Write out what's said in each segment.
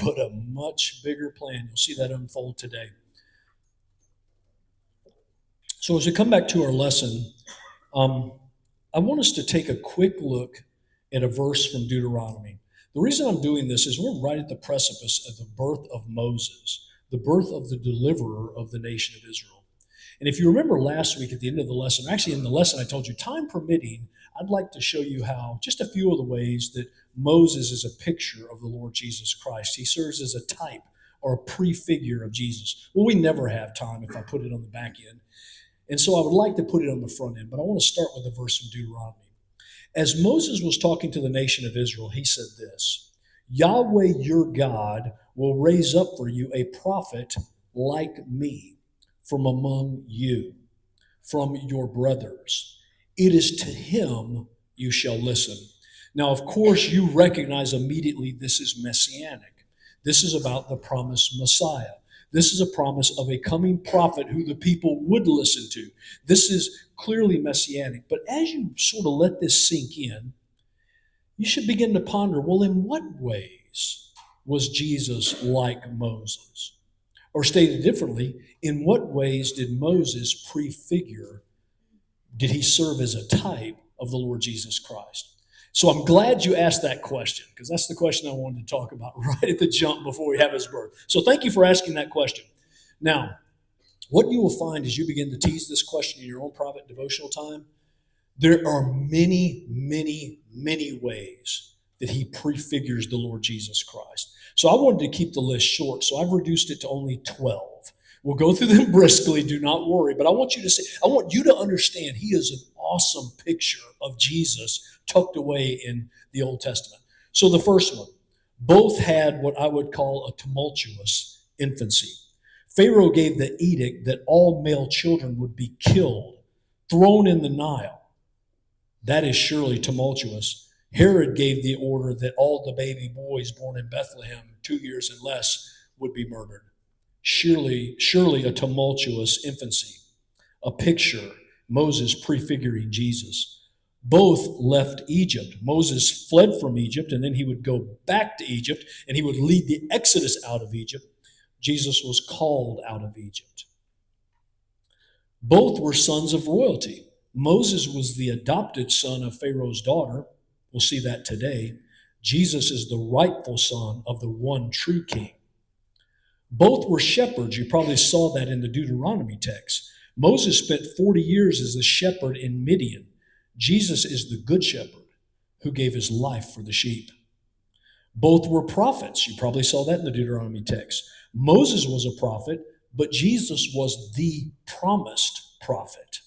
But a much bigger plan. You'll see that unfold today. So as we come back to our lesson, um, I want us to take a quick look at a verse from Deuteronomy. The reason I'm doing this is we're right at the precipice of the birth of Moses, the birth of the deliverer of the nation of Israel. And if you remember last week at the end of the lesson, actually in the lesson I told you, time permitting, I'd like to show you how just a few of the ways that Moses is a picture of the Lord Jesus Christ. He serves as a type or a prefigure of Jesus. Well, we never have time if I put it on the back end. And so I would like to put it on the front end, but I want to start with a verse from Deuteronomy. As Moses was talking to the nation of Israel, he said this: Yahweh your God will raise up for you a prophet like me from among you, from your brothers. It is to him you shall listen. Now, of course, you recognize immediately this is messianic. This is about the promised Messiah. This is a promise of a coming prophet who the people would listen to. This is clearly messianic. But as you sort of let this sink in, you should begin to ponder, well, in what ways was Jesus like Moses? Or stated differently, in what ways did Moses prefigure, did he serve as a type of the Lord Jesus Christ? So I'm glad you asked that question, because that's the question I wanted to talk about right at the jump before we have his birth. So thank you for asking that question. Now, what you will find as you begin to tease this question in your own private devotional time, there are many, many, many ways that he prefigures the Lord Jesus Christ. So I wanted to keep the list short, so I've reduced it to only 12. We'll go through them briskly, do not worry. But I want you to understand he is an awesome picture of Jesus tucked away in the Old Testament. So the first one, both had what I would call a tumultuous infancy. Pharaoh gave the edict that all male children would be killed, thrown in the Nile. That is surely tumultuous. Herod gave the order that all the baby boys born in Bethlehem, 2 years and less, would be murdered. Surely a tumultuous infancy, a picture, Moses prefiguring Jesus. Both left Egypt. Moses fled from Egypt, and then he would go back to Egypt, and he would lead the Exodus out of Egypt. Jesus was called out of Egypt. Both were sons of royalty. Moses was the adopted son of Pharaoh's daughter. We'll see that today. Jesus is the rightful son of the one true king. Both were shepherds. You probably saw that in the Deuteronomy text. Moses spent 40 years as a shepherd in Midian. Jesus is the good shepherd who gave his life for the sheep. Both were prophets. You probably saw that in the Deuteronomy text. Moses was a prophet, but Jesus was the promised prophet.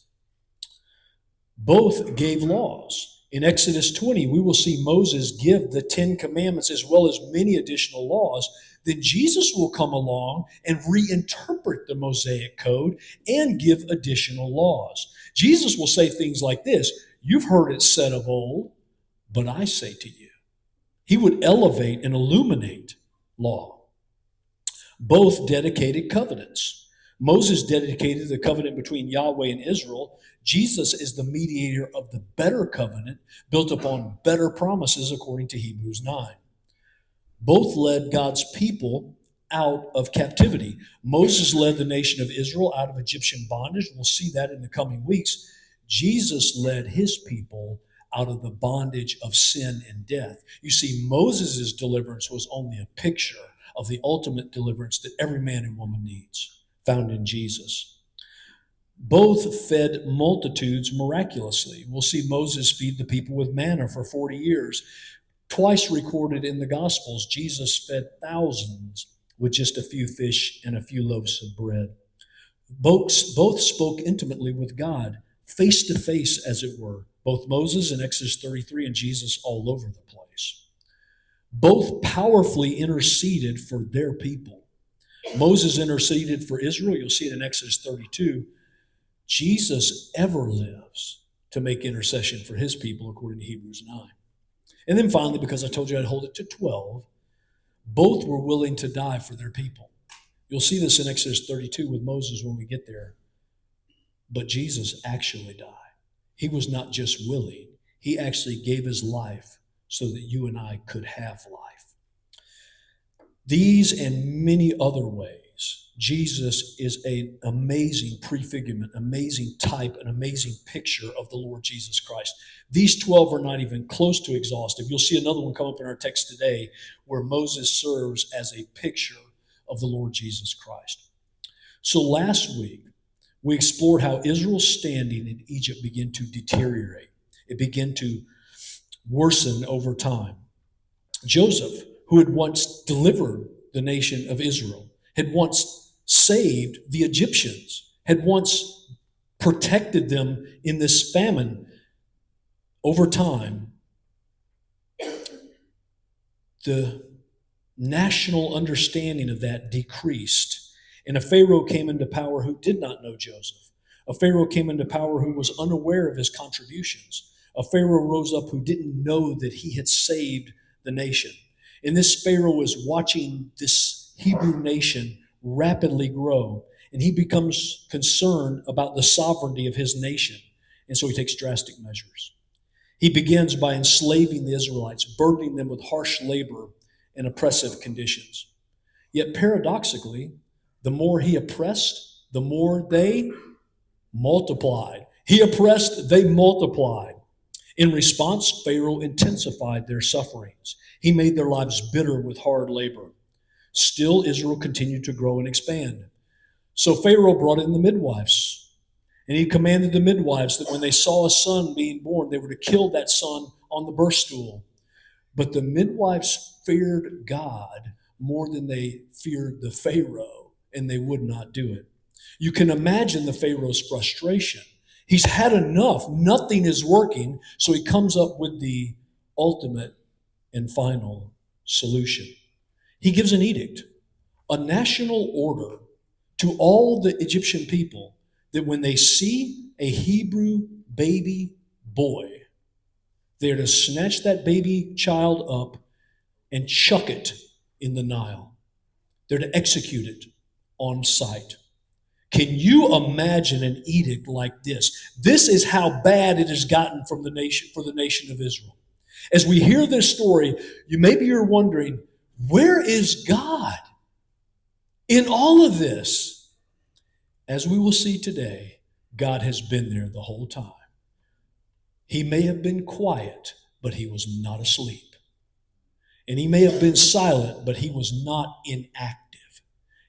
Both gave laws. In Exodus 20, we will see Moses give the 10 commandments as well as many additional laws. Then Jesus will come along and reinterpret the Mosaic code and give additional laws. Jesus will say things like this: You've heard it said of old, but I say to you. He would elevate and illuminate law. Both dedicated covenants. Moses dedicated the covenant between Yahweh and Israel. Jesus is the mediator of the better covenant built upon better promises according to Hebrews 9. Both led God's people out of captivity. Moses led the nation of Israel out of Egyptian bondage. We'll see that in the coming weeks. Jesus led his people out of the bondage of sin and death. You see, Moses' deliverance was only a picture of the ultimate deliverance that every man and woman needs, found in Jesus. Both fed multitudes miraculously. We'll see Moses feed the people with manna for 40 years. Twice recorded in the Gospels, Jesus fed thousands with just a few fish and a few loaves of bread. Both spoke intimately with God, face to face, as it were. Both Moses in Exodus 33 and Jesus all over the place. Both powerfully interceded for their people. Moses interceded for Israel. You'll see it in Exodus 32. Jesus ever lives to make intercession for his people, according to Hebrews 9. And then finally, because I told you I'd hold it to 12, both were willing to die for their people. You'll see this in Exodus 32 with Moses when we get there. But Jesus actually died. He was not just willing. He actually gave his life so that you and I could have life. These and many other ways, Jesus is an amazing prefigurement, amazing type, an amazing picture of the Lord Jesus Christ. These 12 are not even close to exhaustive. You'll see another one come up in our text today where Moses serves as a picture of the Lord Jesus Christ. So last week, we explored how Israel's standing in Egypt began to deteriorate. It began to worsen over time. Joseph, who had once delivered the nation of Israel, had once saved the Egyptians, had once protected them in this famine. Over time, the national understanding of that decreased, and a Pharaoh came into power who did not know Joseph. A Pharaoh came into power who was unaware of his contributions. A Pharaoh rose up who didn't know that he had saved the nation. And this Pharaoh was watching this Hebrew nation rapidly grow, and he becomes concerned about the sovereignty of his nation. And so he takes drastic measures. He begins by enslaving the Israelites, burdening them with harsh labor and oppressive conditions. Yet paradoxically, the more he oppressed, the more they multiplied. He oppressed, they multiplied. In response, Pharaoh intensified their sufferings. He made their lives bitter with hard labor. Still, Israel continued to grow and expand. So Pharaoh brought in the midwives, and he commanded the midwives that when they saw a son being born, they were to kill that son on the birth stool. But the midwives feared God more than they feared the Pharaoh, and they would not do it. You can imagine the Pharaoh's frustration. He's had enough. Nothing is working, so he comes up with the ultimate and final solution. He gives an edict, a national order to all the Egyptian people that when they see a Hebrew baby boy, they're to snatch that baby child up and chuck it in the Nile. They're to execute it on sight. Can you imagine an edict like this? This is how bad it has gotten from the nation for the nation of Israel. As we hear this story, you're wondering, where is God in all of this? As we will see today, God has been there the whole time. He may have been quiet, but he was not asleep. And he may have been silent, but he was not inactive.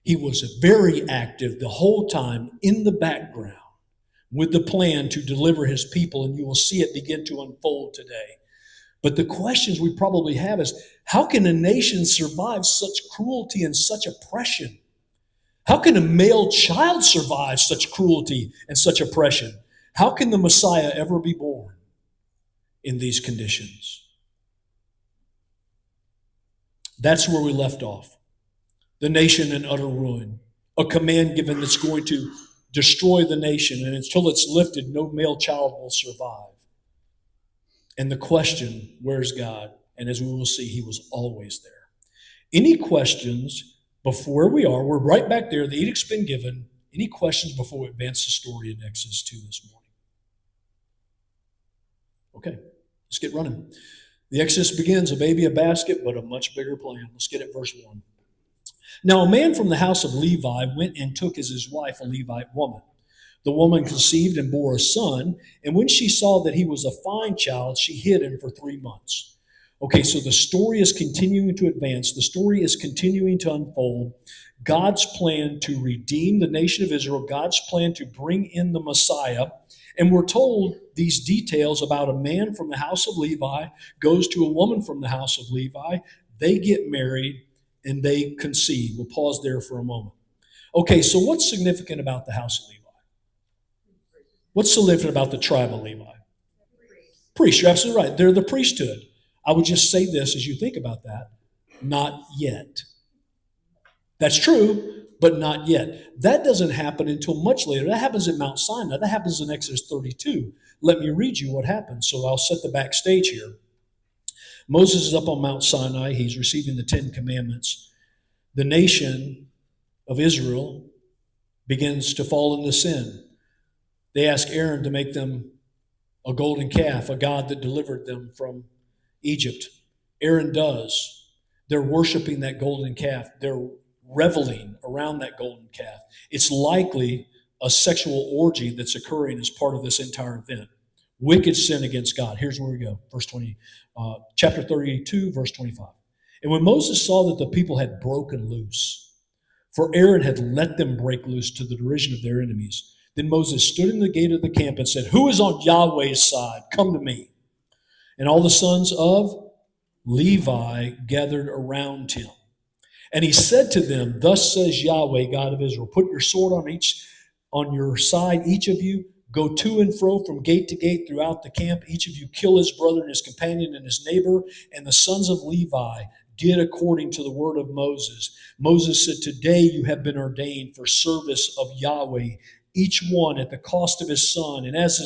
He was very active the whole time in the background with the plan to deliver his people, and you will see it begin to unfold today. But the questions we probably have is, how can a nation survive such cruelty and such oppression? How can a male child survive such cruelty and such oppression? How can the Messiah ever be born in these conditions? That's where we left off. The nation in utter ruin. A command given that's going to destroy the nation, and until it's lifted, no male child will survive. And the question, where's God? And as we will see, he was always there. Any questions before we are? We're right back there. The edict's been given. Any questions before we advance the story in Exodus 2 this morning? Okay, let's get running. The Exodus begins, a baby, a basket, but a much bigger plan. Let's get at verse 1. Now a man from the house of Levi went and took as his wife a Levite woman. The woman conceived and bore a son, and when she saw that he was a fine child, she hid him for 3 months. Okay, so the story is continuing to advance. The story is continuing to unfold. God's plan to redeem the nation of Israel, God's plan to bring in the Messiah. And we're told these details about a man from the house of Levi goes to a woman from the house of Levi. They get married and they conceive. We'll pause there for a moment. Okay, so what's significant about the house of Levi? What's significant about the tribe of Levi? Priests, you're absolutely right. They're the priesthood. I would just say this as you think about that. Not yet. That's true, but not yet. That doesn't happen until much later. That happens at Mount Sinai. That happens in Exodus 32. Let me read you what happens. So I'll set the backstage here. Moses is up on Mount Sinai. He's receiving the 10 Commandments. The nation of Israel begins to fall into sin. They ask Aaron to make them a golden calf, a god that delivered them from Egypt. Aaron does. They're worshiping that golden calf. They're reveling around that golden calf. It's likely a sexual orgy that's occurring as part of this entire event. Wicked sin against God. Here's where we go. Verse 20, chapter 32, verse 25. And when Moses saw that the people had broken loose, for Aaron had let them break loose to the derision of their enemies, then Moses stood in the gate of the camp and said, "Who is on Yahweh's side? Come to me." And all the sons of Levi gathered around him. And he said to them, "Thus says Yahweh, God of Israel, put your sword on your side, each of you. Go to and fro from gate to gate throughout the camp. Each of you kill his brother and his companion and his neighbor." And the sons of Levi did according to the word of Moses. Moses said, "Today you have been ordained for service of Yahweh, each one at the cost of his son and as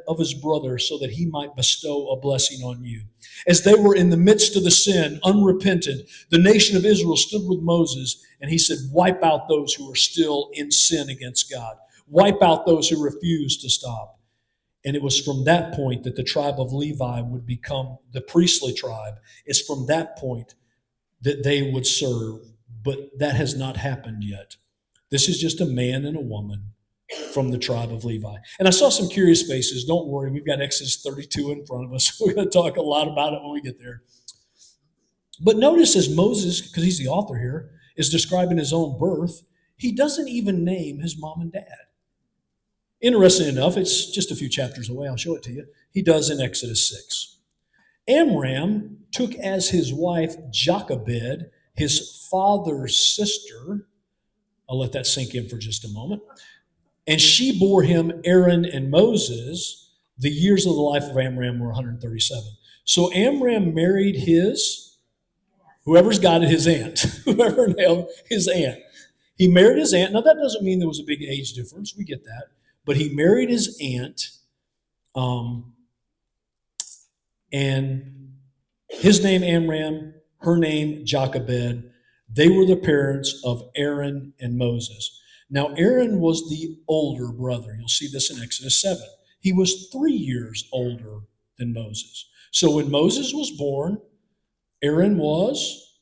of his brother, so that he might bestow a blessing on you." As they were in the midst of the sin, unrepentant, the nation of Israel stood with Moses, and he said, "Wipe out those who are still in sin against God. Wipe out those who refuse to stop." And it was from that point that the tribe of Levi would become the priestly tribe. It's from that point that they would serve, but that has not happened yet. This is just a man and a woman from the tribe of Levi. And I saw some curious faces. Don't worry, we've got Exodus 32 in front of us. We're going to talk a lot about it when we get there. But notice as Moses, because he's the author here, is describing his own birth, he doesn't even name his mom and dad. Interesting enough, it's just a few chapters away. I'll show it to you. He does in Exodus 6. Amram took as his wife Jochebed, his father's sister. I'll let that sink in for just a moment. And she bore him Aaron and Moses. The years of the life of Amram were 137. So Amram married whoever's got it, his aunt. Whoever nailed his aunt. He married his aunt. Now, that doesn't mean there was a big age difference. We get that. But he married his aunt, and his name Amram, her name Jochebed. They were the parents of Aaron and Moses. Now, Aaron was the older brother. You'll see this in Exodus 7. He was 3 years older than Moses. So when Moses was born, Aaron was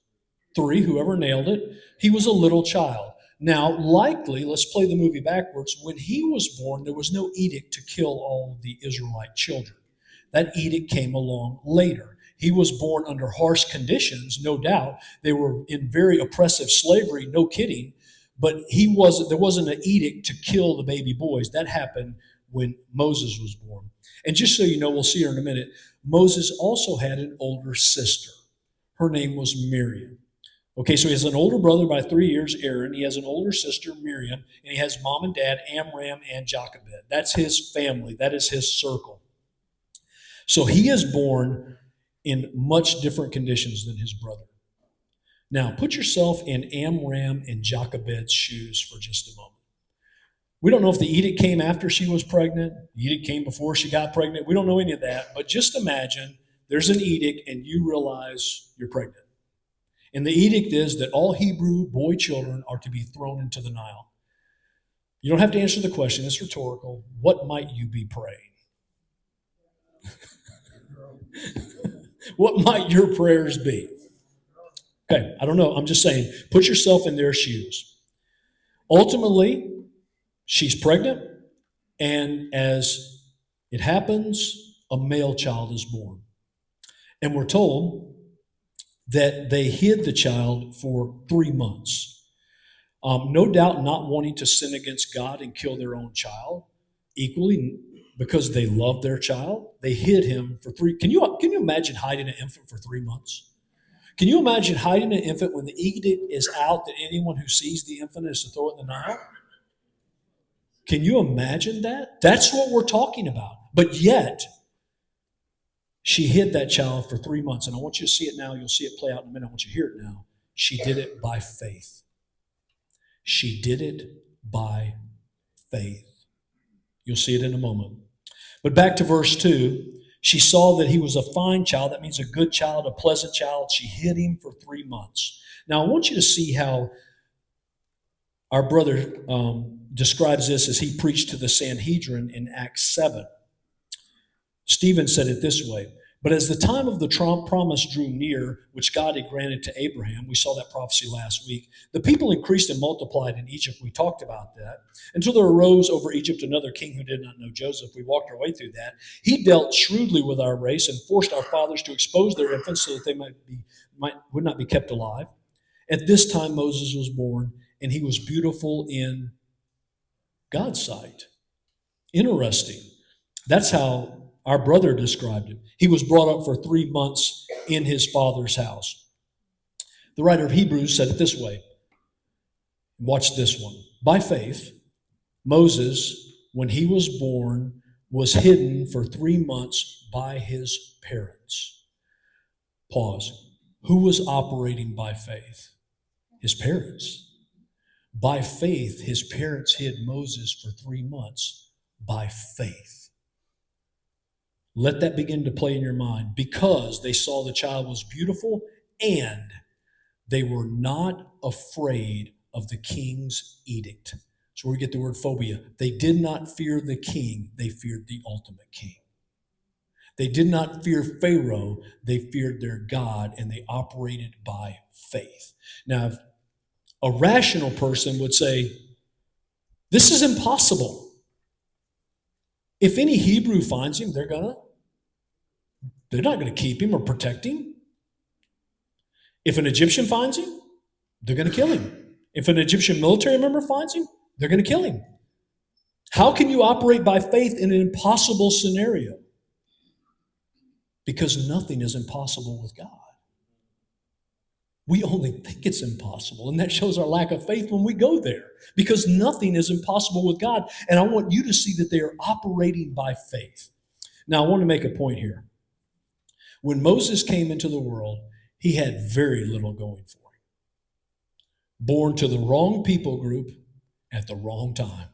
3, whoever nailed it. He was a little child. Now, likely, let's play the movie backwards. When he was born, there was no edict to kill all of the Israelite children. That edict came along later. He was born under harsh conditions, no doubt. They were in very oppressive slavery, no kidding. But there wasn't an edict to kill the baby boys. That happened when Moses was born. And just so you know, we'll see her in a minute, Moses also had an older sister. Her name was Miriam. Okay, so he has an older brother by 3 years, Aaron. He has an older sister, Miriam, and he has mom and dad, Amram and Jochebed. That's his family. That is his circle. So he is born in much different conditions than his brother. Now, put yourself in Amram and Jochebed's shoes for just a moment. We don't know if the edict came after she was pregnant, the edict came before she got pregnant. We don't know any of that, but just imagine there's an edict and you realize you're pregnant. And the edict is that all Hebrew boy children are to be thrown into the Nile. You don't have to answer the question, it's rhetorical. What might you be praying? What might your prayers be? Okay, I don't know. I'm just saying, put yourself in their shoes. Ultimately, she's pregnant, and as it happens, a male child is born. And we're told that they hid the child for 3 months. No doubt not wanting to sin against God and kill their own child. Equally, because they loved their child, they hid him for 3. Can you imagine hiding an infant for 3 months? Can you imagine hiding an infant when the edict is out that anyone who sees the infant is to throw it in the Nile? Can you imagine that? That's what we're talking about. But yet, she hid that child for 3 months. And I want you to see it now. You'll see it play out in a minute. I want you to hear it now. She did it by faith. She did it by faith. You'll see it in a moment. But back to verse 2. She saw that he was a fine child. That means a good child, a pleasant child. She hid him for 3 months. Now, I want you to see how our brother describes this as he preached to the Sanhedrin in Acts 7. Stephen said it this way: But as the time of the promise drew near, which God had granted to Abraham, we saw that prophecy last week, the people increased and multiplied in Egypt. We talked about that. Until there arose over Egypt another king who did not know Joseph. We walked our way through that. He dealt shrewdly with our race and forced our fathers to expose their infants so that they would not be kept alive. At this time, Moses was born, and he was beautiful in God's sight. Interesting. That's how our brother described him. He was brought up for 3 months in his father's house. The writer of Hebrews said it this way. Watch this one. By faith, Moses, when he was born, was hidden for 3 months by his parents. Pause. Who was operating by faith? His parents. By faith, his parents hid Moses for 3 months by faith. Let that begin to play in your mind, because they saw the child was beautiful and they were not afraid of the king's edict. That's where we get the word phobia. They did not fear the king, they feared the ultimate king. They did not fear Pharaoh, they feared their God, and they operated by faith. Now, if a rational person would say, this is impossible. If any Hebrew finds him, they're not going to keep him or protect him. If an Egyptian finds him, they're going to kill him. If an Egyptian military member finds him, they're going to kill him. How can you operate by faith in an impossible scenario? Because nothing is impossible with God. We only think it's impossible, and that shows our lack of faith when we go there, because nothing is impossible with God, and I want you to see that they are operating by faith. Now, I want to make a point here. When Moses came into the world, he had very little going for him. Born to the wrong people group at the wrong time.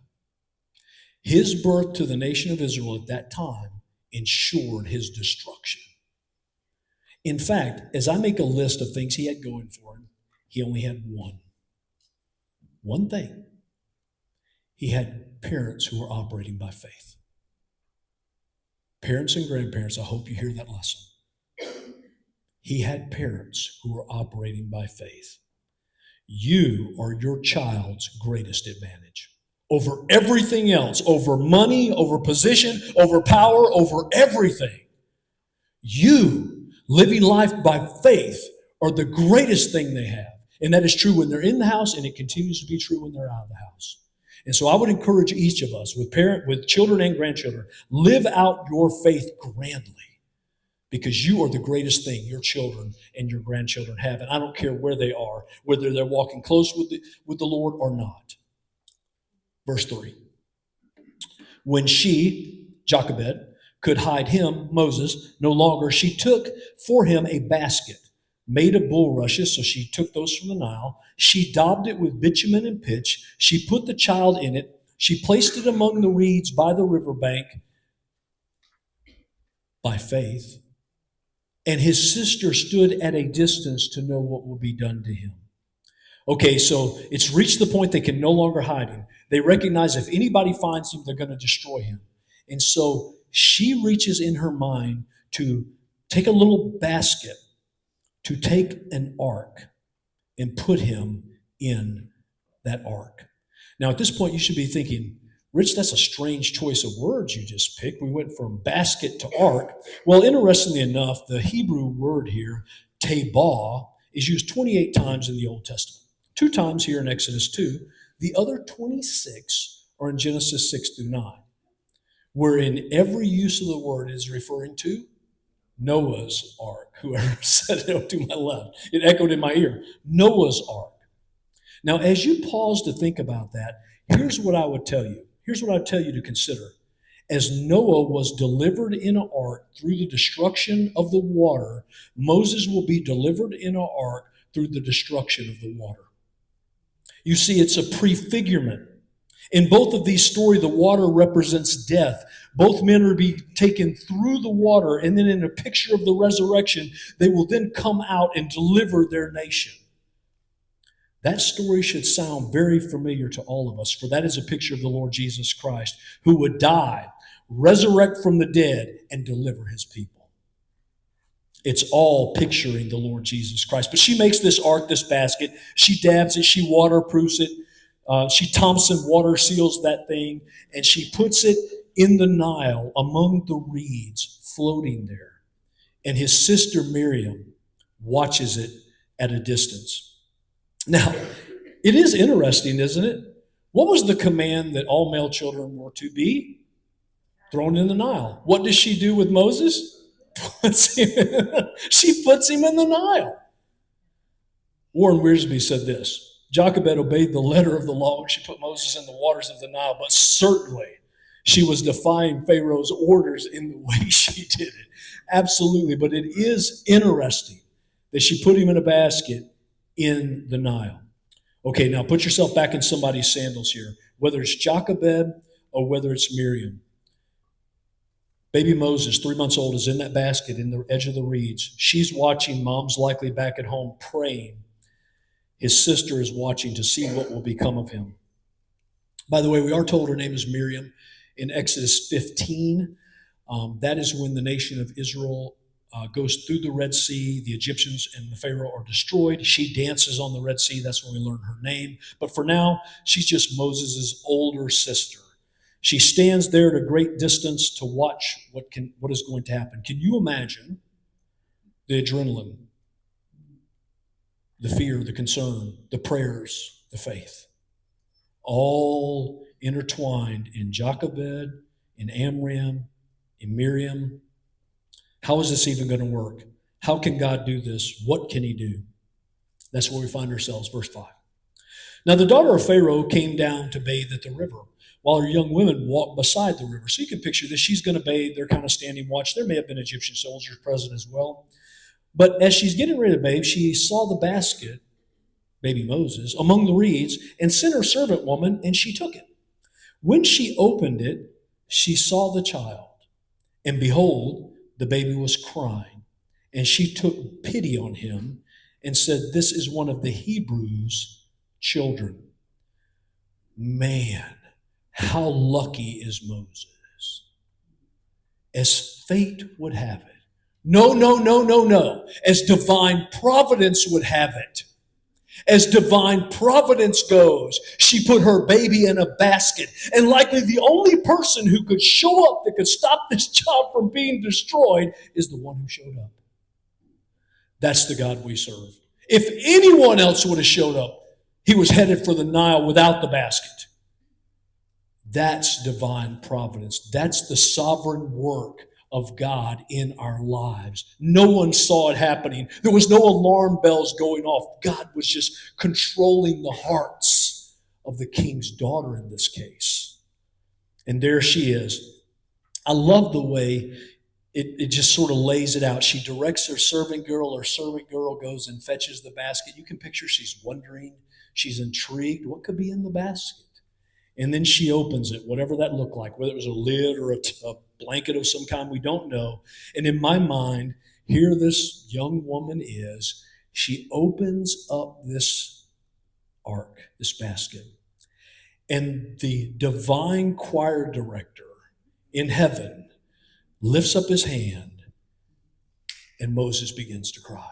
His birth to the nation of Israel at that time ensured his destruction. In fact, as I make a list of things he had going for him, he only had one. One thing. He had parents who were operating by faith. Parents and grandparents, I hope you hear that lesson. He had parents who were operating by faith. You are your child's greatest advantage. Over everything else, over money, over position, over power, over everything. You living life by faith are the greatest thing they have. And that is true when they're in the house, and it continues to be true when they're out of the house. And so I would encourage each of us, with children and grandchildren, live out your faith grandly, because you are the greatest thing your children and your grandchildren have. And I don't care where they are, whether they're walking close with the Lord or not. Verse 3. When she, Jochebed, could hide him, Moses, no longer, she took for him a basket made of bulrushes, so she took those from the Nile. She daubed it with bitumen and pitch. She put the child in it. She placed it among the reeds by the riverbank by faith. And his sister stood at a distance to know what will be done to him. Okay, so it's reached the point they can no longer hide him. They recognize if anybody finds him, they're going to destroy him. And so she reaches in her mind to take a little basket, to take an ark, and put him in that ark. Now, at this point, you should be thinking, Rich, that's a strange choice of words you just picked. We went from basket to ark. Well, interestingly enough, the Hebrew word here, tebah, is used 28 times in the Old Testament. 2 times here in Exodus 2. The other 26 are in Genesis 6 through 9. Where in every use of the word is referring to Noah's ark. Whoever said it to my left, it echoed in my ear. Noah's ark. Now, as you pause to think about that, here's what I would tell you. Here's what I would tell you to consider. As Noah was delivered in an ark through the destruction of the water, Moses will be delivered in an ark through the destruction of the water. You see, it's a prefigurement. In both of these stories, the water represents death. Both men are being taken through the water, and then in a picture of the resurrection, they will then come out and deliver their nation. That story should sound very familiar to all of us, for that is a picture of the Lord Jesus Christ, who would die, resurrect from the dead, and deliver his people. It's all picturing the Lord Jesus Christ. But she makes this ark, this basket. She dabs it. She waterproofs it. She Thompson water seals that thing. And she puts it in the Nile among the reeds floating there. And his sister Miriam watches it at a distance. Now, it is interesting, isn't it? What was the command that all male children were to be? Thrown in the Nile. What does she do with Moses? She puts him in the Nile. Warren Wiersbe said this: Jochebed obeyed the letter of the law when she put Moses in the waters of the Nile, but certainly she was defying Pharaoh's orders in the way she did it. Absolutely. But it is interesting that she put him in a basket in the Nile. Okay, now put yourself back in somebody's sandals here, whether it's Jochebed or whether it's Miriam. Baby Moses, 3 months old, is in that basket in the edge of the reeds. She's watching. Mom's likely back at home praying. His sister is watching to see what will become of him. By the way, we are told her name is Miriam in Exodus 15. That is when the nation of Israel goes through the Red Sea. The Egyptians and the Pharaoh are destroyed. She dances on the Red Sea. That's when we learn her name. But for now, she's just Moses' older sister. She stands there at a great distance to watch what is going to happen. Can you imagine the adrenaline, the fear, the concern, the prayers, the faith, all intertwined in Jochebed, in Amram, in Miriam? How is this even going to work? How can God do this? What can he do? That's where we find ourselves, verse 5. Now the daughter of Pharaoh came down to bathe at the river, while her young women walked beside the river. So you can picture this. She's going to bathe. They're kind of standing watch. There may have been Egyptian soldiers present as well. But as she's getting ready to bathe, she saw the basket, baby Moses, among the reeds, and sent her servant woman, and she took it. When she opened it, she saw the child, and behold, the baby was crying. And she took pity on him and said, "This is one of the Hebrews' children." Man, how lucky is Moses? As fate would have it. No. As divine providence would have it. As divine providence goes, she put her baby in a basket. And likely the only person who could show up that could stop this child from being destroyed is the one who showed up. That's the God we serve. If anyone else would have showed up, he was headed for the Nile without the basket. That's divine providence. That's the sovereign work of God in our lives. No one saw it happening. There was no alarm bells going off. God was just controlling the hearts of the king's daughter in this case. And there she is. I love the way it just sort of lays it out. She directs her servant girl. Her servant girl goes and fetches the basket. You can picture she's wondering. She's intrigued. What could be in the basket? And then she opens it, whatever that looked like, whether it was a lid or a blanket of some kind, we don't know. And in my mind, here this young woman is. She opens up this ark, this basket, and the divine choir director in heaven lifts up his hand, and Moses begins to cry.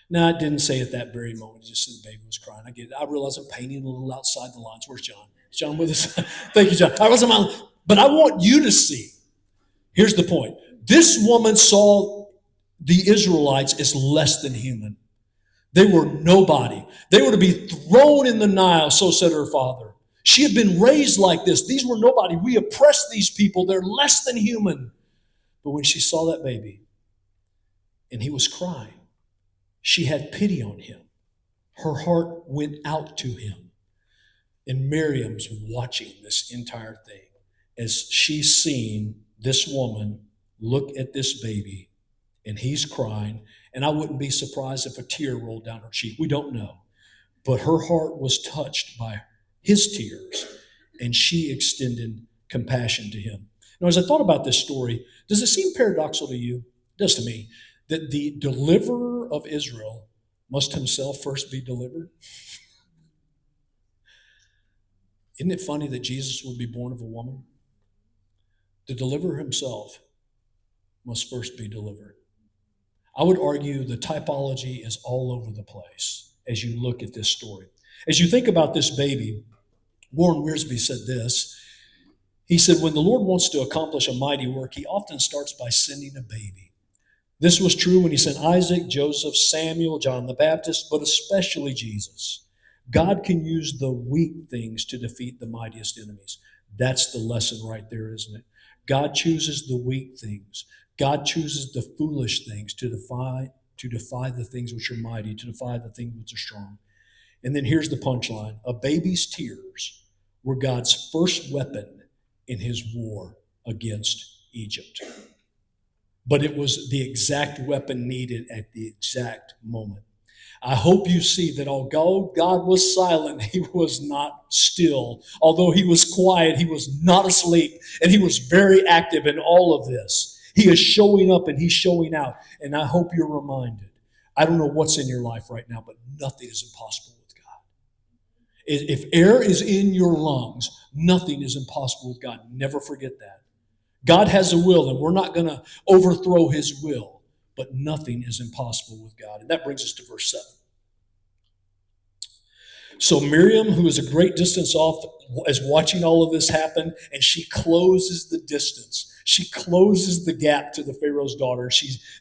Now, I didn't say at that very moment. It just said the baby was crying. I get it. I realize I'm painting a little outside the lines. Where's John? Is John with us? Thank you, John. But I want you to see. Here's the point. This woman saw the Israelites as less than human. They were nobody. They were to be thrown in the Nile, so said her father. She had been raised like this. These were nobody. We oppress these people. They're less than human. But when she saw that baby and he was crying, she had pity on him. Her heart went out to him. And Miriam's watching this entire thing as she's seen this woman look at this baby, and he's crying. And I wouldn't be surprised if a tear rolled down her cheek. We don't know. But her heart was touched by his tears, and she extended compassion to him. Now, as I thought about this story, does it seem paradoxical to you? It does to me. That the deliverer of Israel must himself first be delivered? Isn't it funny that Jesus would be born of a woman? The deliverer himself must first be delivered. I would argue the typology is all over the place as you look at this story. As you think about this baby, Warren Wiersbe said this. He said, when the Lord wants to accomplish a mighty work, he often starts by sending a baby. This was true when he sent Isaac, Joseph, Samuel, John the Baptist, but especially Jesus. God can use the weak things to defeat the mightiest enemies. That's the lesson right there, isn't it? God chooses the weak things. God chooses the foolish things to defy the things which are mighty, to defy the things which are strong. And then here's the punchline. A baby's tears were God's first weapon in his war against Egypt. But it was the exact weapon needed at the exact moment. I hope you see that although God was silent, he was not still. Although he was quiet, he was not asleep, and he was very active in all of this. He is showing up and he's showing out. And I hope you're reminded. I don't know what's in your life right now, but nothing is impossible with God. If air is in your lungs, nothing is impossible with God. Never forget that. God has a will, and we're not going to overthrow his will, but nothing is impossible with God. And that brings us to verse 7. So Miriam, who is a great distance off, is watching all of this happen, and she closes the distance. She closes the gap to the Pharaoh's daughter.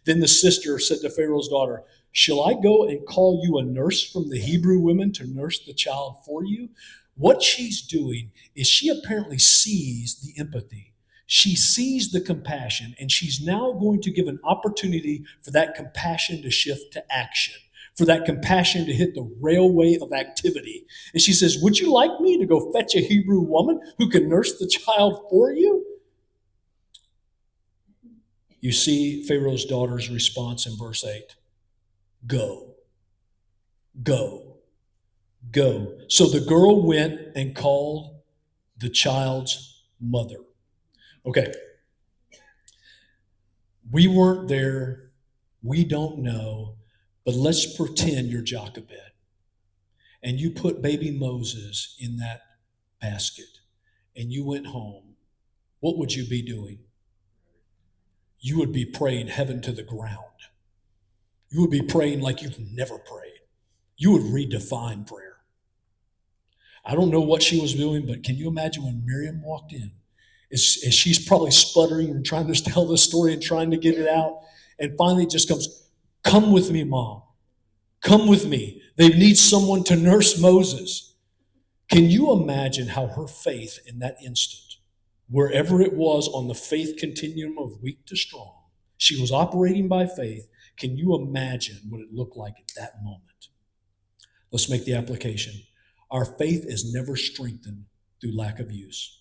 Then the sister said to Pharaoh's daughter, shall I go and call you a nurse from the Hebrew women to nurse the child for you? What she's doing is she apparently sees the empathy. She sees the compassion, and she's now going to give an opportunity for that compassion to shift to action, for that compassion to hit the railway of activity. And she says, would you like me to go fetch a Hebrew woman who can nurse the child for you? You see Pharaoh's daughter's response in verse 8. Go, go, go. So the girl went and called the child's mother. Okay. We weren't there. We don't know. But let's pretend you're Jochebed. And you put baby Moses in that basket. And you went home. What would you be doing? You would be praying heaven to the ground. You would be praying like you've never prayed. You would redefine prayer. I don't know what she was doing, but can you imagine when Miriam walked in? As she's probably sputtering and trying to tell the story and trying to get it out. And finally it just comes, come with me, Mom. Come with me. They need someone to nurse Moses. Can you imagine how her faith in that instant, wherever it was on the faith continuum of weak to strong, she was operating by faith. Can you imagine what it looked like at that moment? Let's make the application. Our faith is never strengthened through lack of use.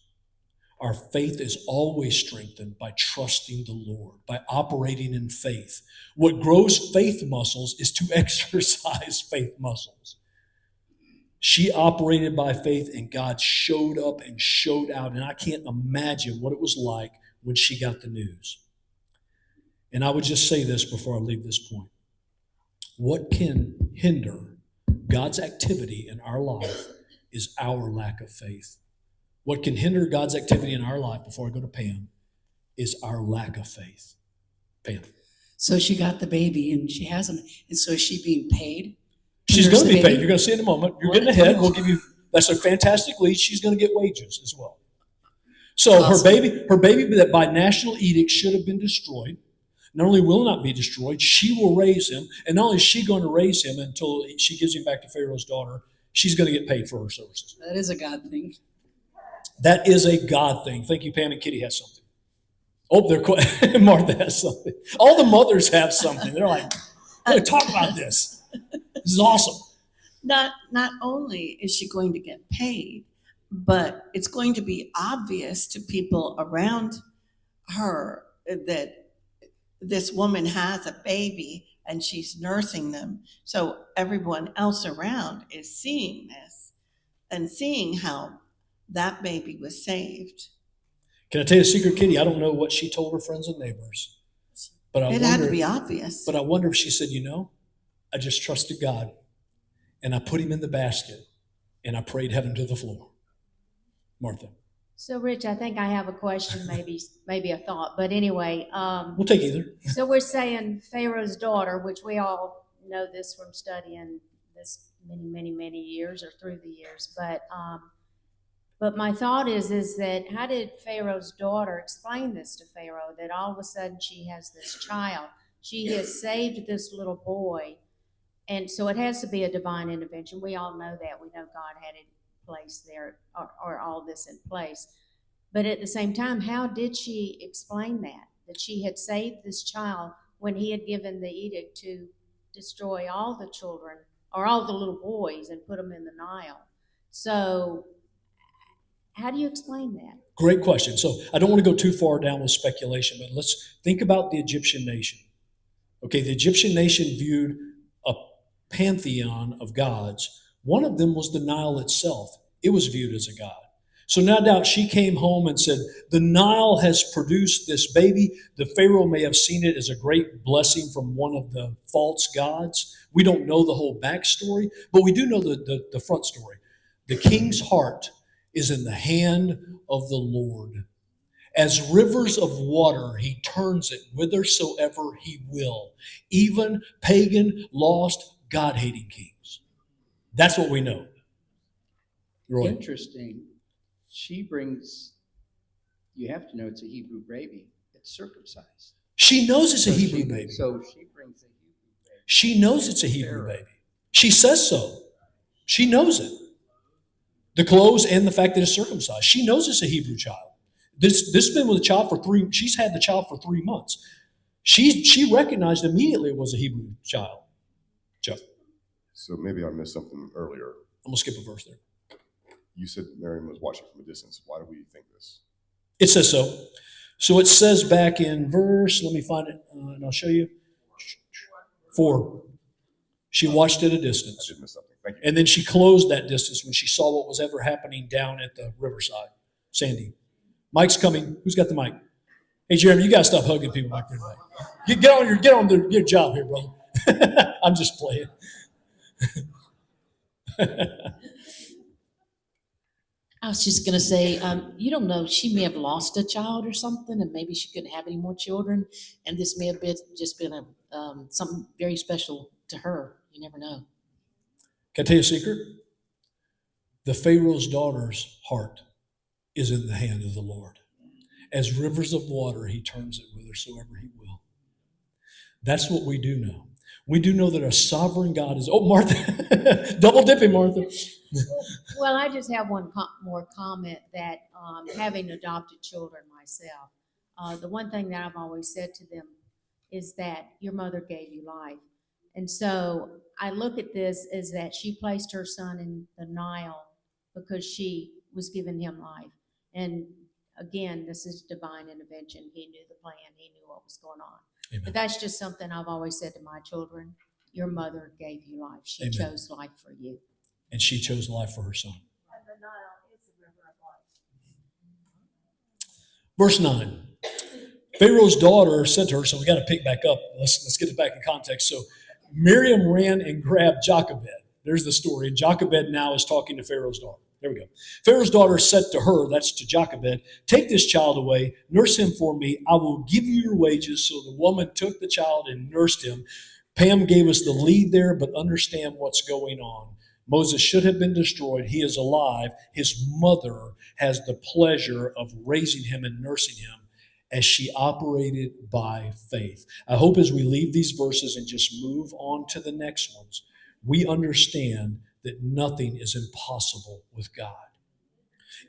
Our faith is always strengthened by trusting the Lord, by operating in faith. What grows faith muscles is to exercise faith muscles. She operated by faith, and God showed up and showed out. And I can't imagine what it was like when she got the news. And I would just say this before I leave this point. What can hinder God's activity in our life is our lack of faith. What can hinder God's activity in our life, before I go to Pam, is our lack of faith. Pam. So she got the baby, and she hasn't. And so is she being paid? She's going to be paid. You're going to see in a moment. You're getting ahead. We'll give you, that's a fantastic lead. She's going to get wages as well. So awesome. her baby that by national edict should have been destroyed, not only will not be destroyed, she will raise him. And not only is she going to raise him until she gives him back to Pharaoh's daughter, she's going to get paid for her services. That is a God thing. That is a God thing. Thank you, Pam, and Kitty has something. Oh, they're Martha has something. All the mothers have something. They're like, we're going to talk about this. This is awesome. Not only is she going to get paid, but it's going to be obvious to people around her that this woman has a baby and she's nursing them. So everyone else around is seeing this and seeing how that baby was saved. Can I tell you a secret, Kitty? I don't know what she told her friends and neighbors. But it had to be obvious. But I wonder if she said, I just trusted God, and I put him in the basket, and I prayed heaven to the floor. Martha. So, Rich, I think I have a question, maybe a thought, but anyway, We'll take either. so we're saying Pharaoh's daughter, which we all know this from studying this many years or through the years, but my thought is that how did Pharaoh's daughter explain this to Pharaoh that all of a sudden she has this child? She has saved this little boy, and so it has to be a divine intervention. We all know that. We know God had it in place there, or all this in place. But at the same time, how did she explain that she had saved this child when he had given the edict to destroy all the children or all the little boys and put them in the Nile? So, how do you explain that? Great question. So I don't want to go too far down with speculation, but let's think about the Egyptian nation. Okay, the Egyptian nation viewed a pantheon of gods. One of them was the Nile itself. It was viewed as a god. So no doubt she came home and said, the Nile has produced this baby. The Pharaoh may have seen it as a great blessing from one of the false gods. We don't know the whole backstory, but we do know the front story. The king's heart is in the hand of the Lord. As rivers of water, he turns it whithersoever he will, even pagan, lost, God-hating kings. That's what we know. Roy. Interesting. She brings, you have to know it's a Hebrew baby. It's circumcised. She knows it's a So Hebrew she- baby. So she brings a Hebrew baby. She knows it's a Hebrew baby. She says so. She knows it. The clothes and the fact that it's circumcised. She knows it's a Hebrew child. This has been with a child for she's had the child for 3 months. She recognized immediately it was a Hebrew child. Joe, So maybe I missed something earlier. I'm gonna skip a verse there. You said Miriam was watching from a distance. Why do we think this? It says so. So it says back in verse, let me find it and I'll show you. 4. She watched at a I distance. did miss something. Thank you. And then she closed that distance when she saw what was ever happening down at the riverside. Sandy. Mike's coming. Who's got the mic? Hey, Jeremy, you got to stop hugging people back there. Mike. Get on your job here, brother. I'm just playing. I was just gonna say, you don't know, she may have lost a child or something, and maybe she couldn't have any more children, and this may have been something very special to her. You never know. Can I tell you a secret? The Pharaoh's daughter's heart is in the hand of the Lord. As rivers of water, he turns it whithersoever he will. That's what we do know. We do know that a sovereign God is, oh, Martha, double dipping, Martha. Well, I just have one more comment that having adopted children myself, the one thing that I've always said to them is that your mother gave you life. And so I look at this as that she placed her son in the Nile because she was giving him life. And again, this is divine intervention. He knew the plan. He knew what was going on. Amen. But that's just something I've always said to my children. Your mother gave you life. She Amen. chose life for you. And she chose life for her son. Verse 9. Pharaoh's daughter said to her, so we got to pick back up. Let's get it back in context. So Miriam ran and grabbed Jochebed. There's the story. And Jochebed now is talking to Pharaoh's daughter. There we go. Pharaoh's daughter said to her, that's to Jochebed, take this child away, nurse him for me. I will give you your wages. So the woman took the child and nursed him. Pam gave us the lead there, but understand what's going on. Moses should have been destroyed. He is alive. His mother has the pleasure of raising him and nursing him as she operated by faith. I hope as we leave these verses and just move on to the next ones, we understand that nothing is impossible with God.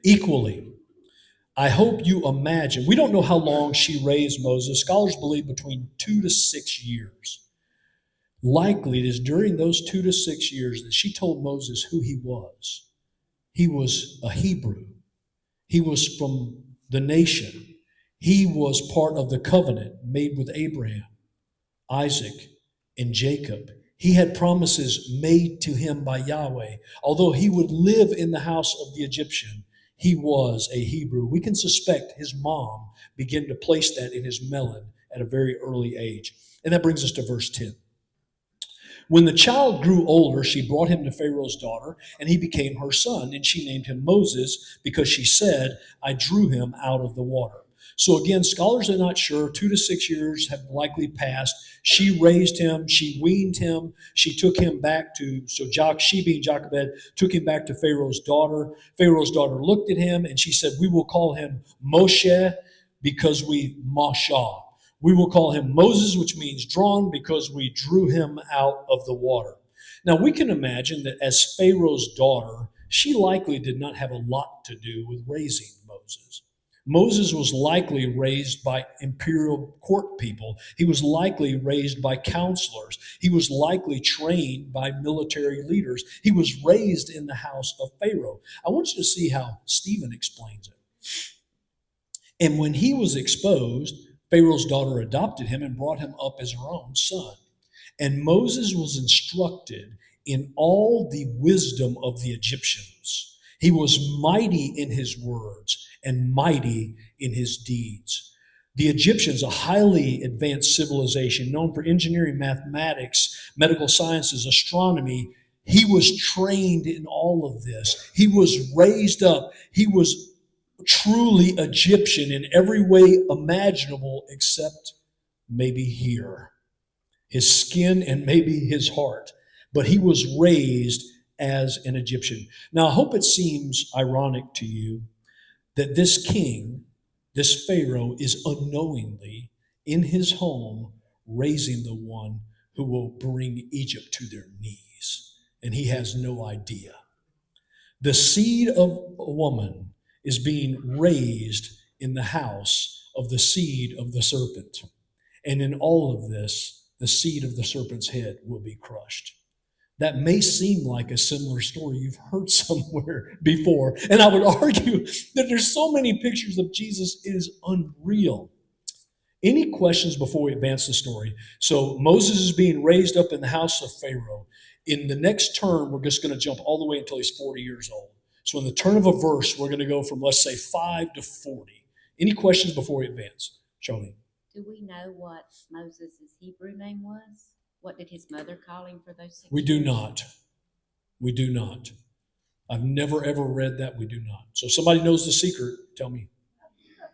Equally, I hope you imagine, we don't know how long she raised Moses. Scholars believe between 2 to 6 years. Likely it is during those 2 to 6 years that she told Moses who he was. He was a Hebrew. He was from the nation. He was part of the covenant made with Abraham, Isaac, and Jacob. He had promises made to him by Yahweh. Although he would live in the house of the Egyptian, he was a Hebrew. We can suspect his mom began to place that in his melon at a very early age. And that brings us to verse 10. When the child grew older, she brought him to Pharaoh's daughter, and he became her son, and she named him Moses because she said, I drew him out of the water. So again, scholars are not sure. 2 to 6 years have likely passed. She raised him, she weaned him, she took him back to, she being Jochebed, took him back to Pharaoh's daughter. Pharaoh's daughter looked at him and she said, we will call him Moshe because we Mashah. We will call him Moses, which means drawn, because we drew him out of the water. Now we can imagine that as Pharaoh's daughter, she likely did not have a lot to do with raising Moses. Moses was likely raised by imperial court people. He was likely raised by counselors. He was likely trained by military leaders. He was raised in the house of Pharaoh. I want you to see how Stephen explains it. And when he was exposed, Pharaoh's daughter adopted him and brought him up as her own son. And Moses was instructed in all the wisdom of the Egyptians. He was mighty in his words and mighty in his deeds. The Egyptians, a highly advanced civilization known for engineering, mathematics, medical sciences, astronomy, he was trained in all of this. He was raised up. He was truly Egyptian in every way imaginable except maybe here, his skin and maybe his heart. But he was raised as an Egyptian. Now, I hope it seems ironic to you that this king, this Pharaoh, is unknowingly in his home raising the one who will bring Egypt to their knees. And he has no idea. The seed of a woman is being raised in the house of the seed of the serpent. And in all of this, the seed of the serpent's head will be crushed. That may seem like a similar story you've heard somewhere before. And I would argue that there's so many pictures of Jesus, it is unreal. Any questions before we advance the story? So Moses is being raised up in the house of Pharaoh. In the next term, we're just going to jump all the way until he's 40 years old. So in the turn of a verse, we're going to go from, let's say, 5 to 40. Any questions before we advance? Charlene. Do we know what Moses' Hebrew name was? What did his mother call him for those 6 We do years? not. We do not. I've never, ever read that. We do not. So if somebody knows the secret, tell me.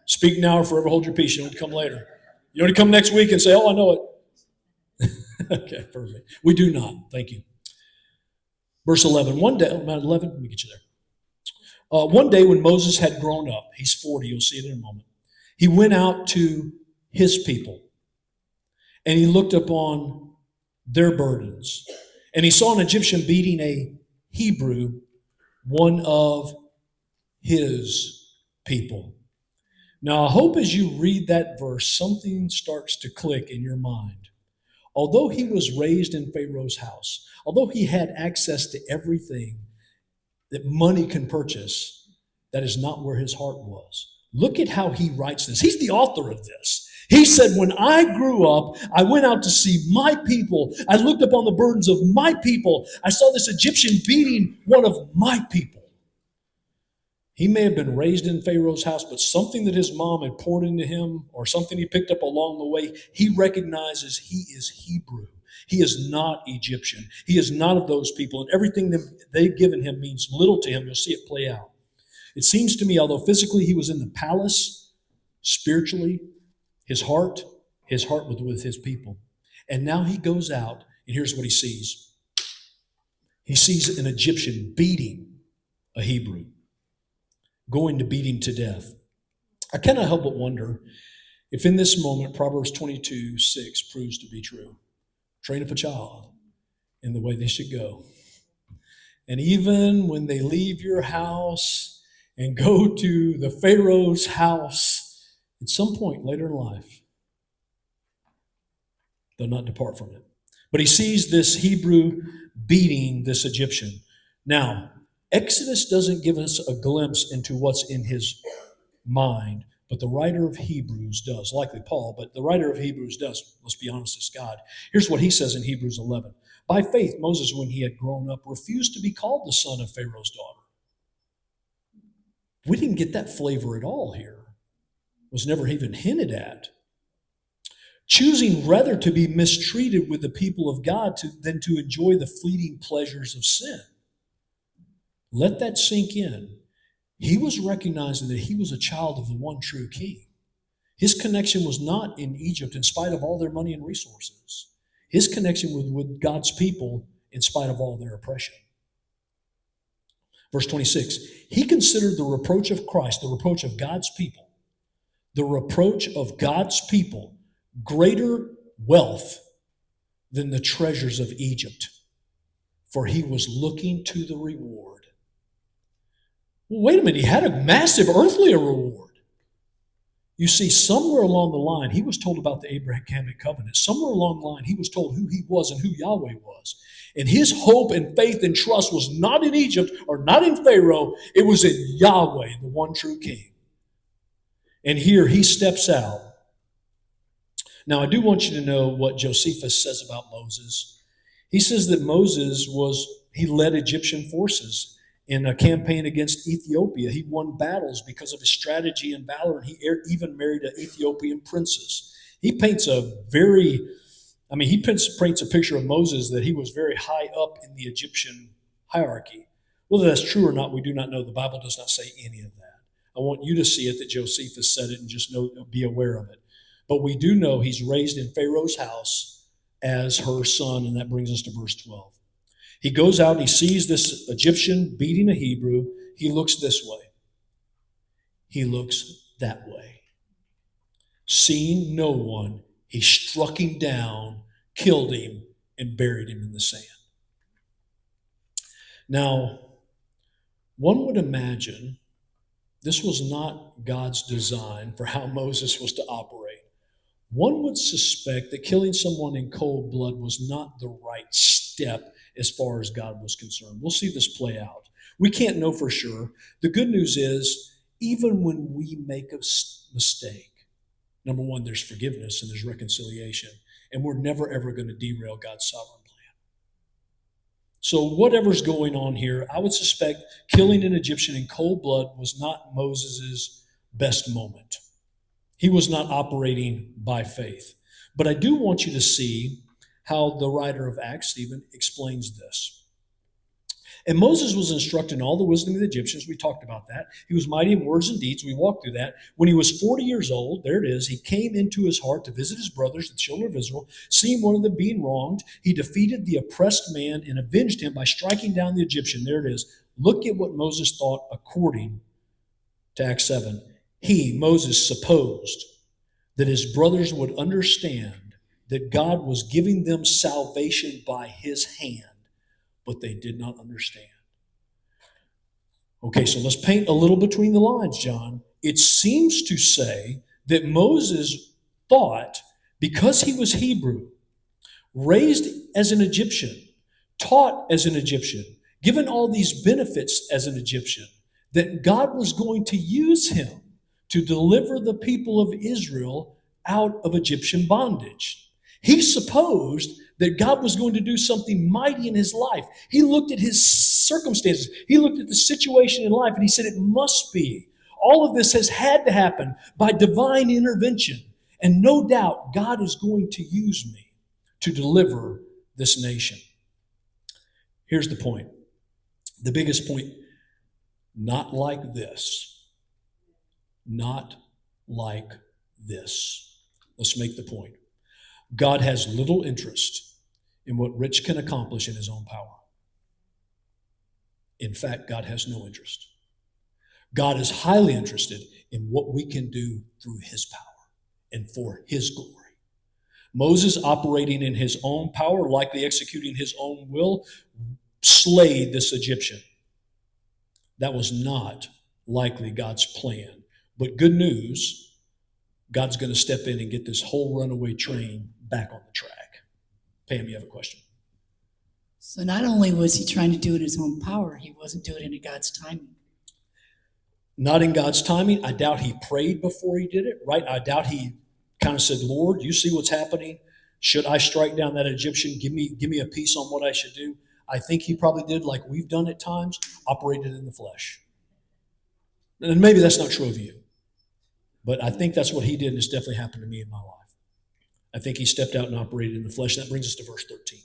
Speak now or forever hold your peace. You don't come later. You don't come next week and say, oh, I know it. Okay, perfect. We do not. Thank you. Verse 11. One day, about 11, let me get you there. One day when Moses had grown up, he's 40, you'll see it in a moment, he went out to his people and he looked upon their burdens. And he saw an Egyptian beating a Hebrew, one of his people. Now, I hope as you read that verse, something starts to click in your mind. Although he was raised in Pharaoh's house, although he had access to everything that money can purchase, that is not where his heart was. Look at how he writes this. He's the author of this. He said, when I grew up, I went out to see my people. I looked upon the burdens of my people. I saw this Egyptian beating one of my people. He may have been raised in Pharaoh's house, but something that his mom had poured into him or something he picked up along the way, he recognizes he is Hebrew. He is not Egyptian. He is not of those people, and everything that they've given him means little to him. You'll see it play out. It seems to me, although physically he was in the palace, spiritually, his heart was with his people. And now he goes out, and here's what he sees. He sees an Egyptian beating a Hebrew, going to beat him to death. I cannot help but wonder if in this moment Proverbs 22:6 proves to be true. Train up a child in the way they should go. And even when they leave your house and go to the Pharaoh's house, at some point later in life, they'll not depart from it. But he sees this Hebrew beating this Egyptian. Now, Exodus doesn't give us a glimpse into what's in his mind, but the writer of Hebrews does, likely Paul, but the writer of Hebrews does. Let's be honest, it's God. Here's what he says in Hebrews 11. By faith, Moses, when he had grown up, refused to be called the son of Pharaoh's daughter. We didn't get that flavor at all here. It was never even hinted at. choosing rather to be mistreated with the people of God than to enjoy the fleeting pleasures of sin. Let that sink in. He was recognizing that he was a child of the one true king. His connection was not in Egypt in spite of all their money and resources. His connection was with God's people in spite of all their oppression. Verse 26, he considered the reproach of Christ, the reproach of God's people, the reproach of God's people, greater wealth than the treasures of Egypt, for he was looking to the reward. Well, wait a minute, he had a massive earthly reward. You see, somewhere along the line, he was told about the Abrahamic covenant. Somewhere along the line, he was told who he was and who Yahweh was. And his hope and faith and trust was not in Egypt or not in Pharaoh. It was in Yahweh, the one true king. And here he steps out. Now, I do want you to know what Josephus says about Moses. He says that Moses he led Egyptian forces in a campaign against Ethiopia. He won battles because of his strategy and valor, and he even married an Ethiopian princess. He paints a picture of Moses that he was very high up in the Egyptian hierarchy. Whether that's true or not, we do not know. The Bible does not say any of that. I want you to see it that Josephus said it and just be aware of it. But we do know he's raised in Pharaoh's house as her son, and that brings us to verse 12. He goes out, he sees this Egyptian beating a Hebrew. He looks this way. He looks that way. Seeing no one, he struck him down, killed him, and buried him in the sand. Now, one would imagine this was not God's design for how Moses was to operate. One would suspect that killing someone in cold blood was not the right step as far as God was concerned. We'll see this play out. We can't know for sure. The good news is, even when we make a mistake, number one, there's forgiveness and there's reconciliation, and we're never, ever going to derail God's sovereign plan. So whatever's going on here, I would suspect killing an Egyptian in cold blood was not Moses' best moment. He was not operating by faith. But I do want you to see how the writer of Acts, Stephen, explains this. And Moses was instructed in all the wisdom of the Egyptians. We talked about that. He was mighty in words and deeds. We walked through that. When he was 40 years old, there it is, he came into his heart to visit his brothers, the children of Israel. Seeing one of them being wronged, he defeated the oppressed man and avenged him by striking down the Egyptian. There it is. Look at what Moses thought according to Acts 7. He, Moses, supposed that his brothers would understand that God was giving them salvation by his hand, but they did not understand. Okay, so let's paint a little between the lines, John. It seems to say that Moses thought, because he was Hebrew, raised as an Egyptian, taught as an Egyptian, given all these benefits as an Egyptian, that God was going to use him to deliver the people of Israel out of Egyptian bondage. He supposed that God was going to do something mighty in his life. He looked at his circumstances. He looked at the situation in life, and he said, it must be. All of this has had to happen by divine intervention. And no doubt, God is going to use me to deliver this nation. Here's the point. The biggest point. Not like this. Not like this. Let's make the point. God has little interest in what Rich can accomplish in his own power. In fact, God has no interest. God is highly interested in what we can do through his power and for his glory. Moses, operating in his own power, likely executing his own will, slayed this Egyptian. That was not likely God's plan. But good news, God's going to step in and get this whole runaway train back on the track. Pam, you have a question? So not only was he trying to do it in his own power, he wasn't doing it in God's timing. Not in God's timing. I doubt he prayed before he did it, right? I doubt he kind of said, Lord, you see what's happening. Should I strike down that Egyptian? Give me a piece on what I should do. I think he probably did like we've done at times, operated in the flesh. And maybe that's not true of you. But I think that's what he did, and it's definitely happened to me in my life. I think he stepped out and operated in the flesh. That brings us to verse 13.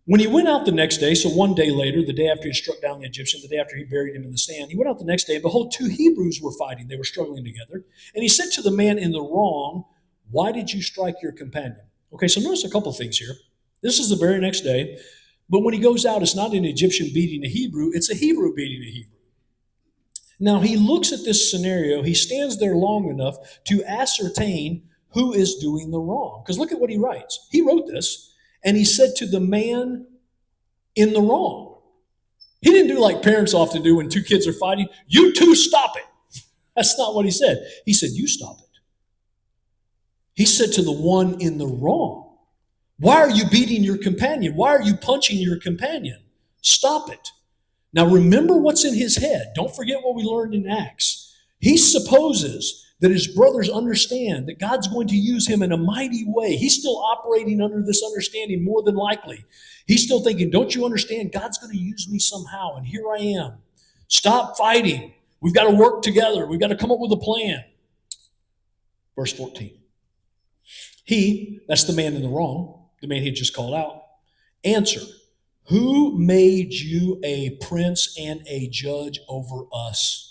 When he went out the next day, so one day later, the day after he struck down the Egyptian, the day after he buried him in the sand, he went out the next day, and behold, 2 Hebrews were fighting. They were struggling together. And he said to the man in the wrong, why did you strike your companion? Okay, so notice a couple things here. This is the very next day. But when he goes out, it's not an Egyptian beating a Hebrew, it's a Hebrew beating a Hebrew. Now he looks at this scenario, he stands there long enough to ascertain who is doing the wrong. Because look at what he writes. He wrote this. And he said to the man in the wrong. He didn't do like parents often do when 2 kids are fighting. You two stop it. That's not what he said. He said, you stop it. He said to the one in the wrong, why are you beating your companion? Why are you punching your companion? Stop it. Now remember what's in his head. Don't forget what we learned in Acts. He supposes that his brothers understand that God's going to use him in a mighty way. He's still operating under this understanding more than likely. He's still thinking, don't you understand? God's going to use me somehow, and here I am. Stop fighting. We've got to work together. We've got to come up with a plan. Verse 14. He, that's the man in the wrong, the man he just called out, answered, who made you a prince and a judge over us?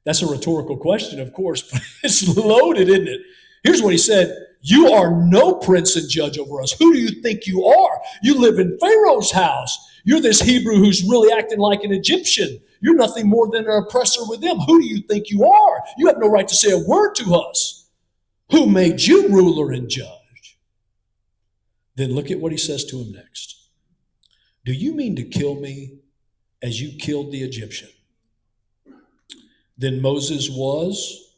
That's a rhetorical question, of course, but it's loaded, isn't it? Here's what he said. You are no prince and judge over us. Who do you think you are? You live in Pharaoh's house. You're this Hebrew who's really acting like an Egyptian. You're nothing more than an oppressor with them. Who do you think you are? You have no right to say a word to us. Who made you ruler and judge? Then look at what he says to him next. Do you mean to kill me as you killed the Egyptian? Then Moses was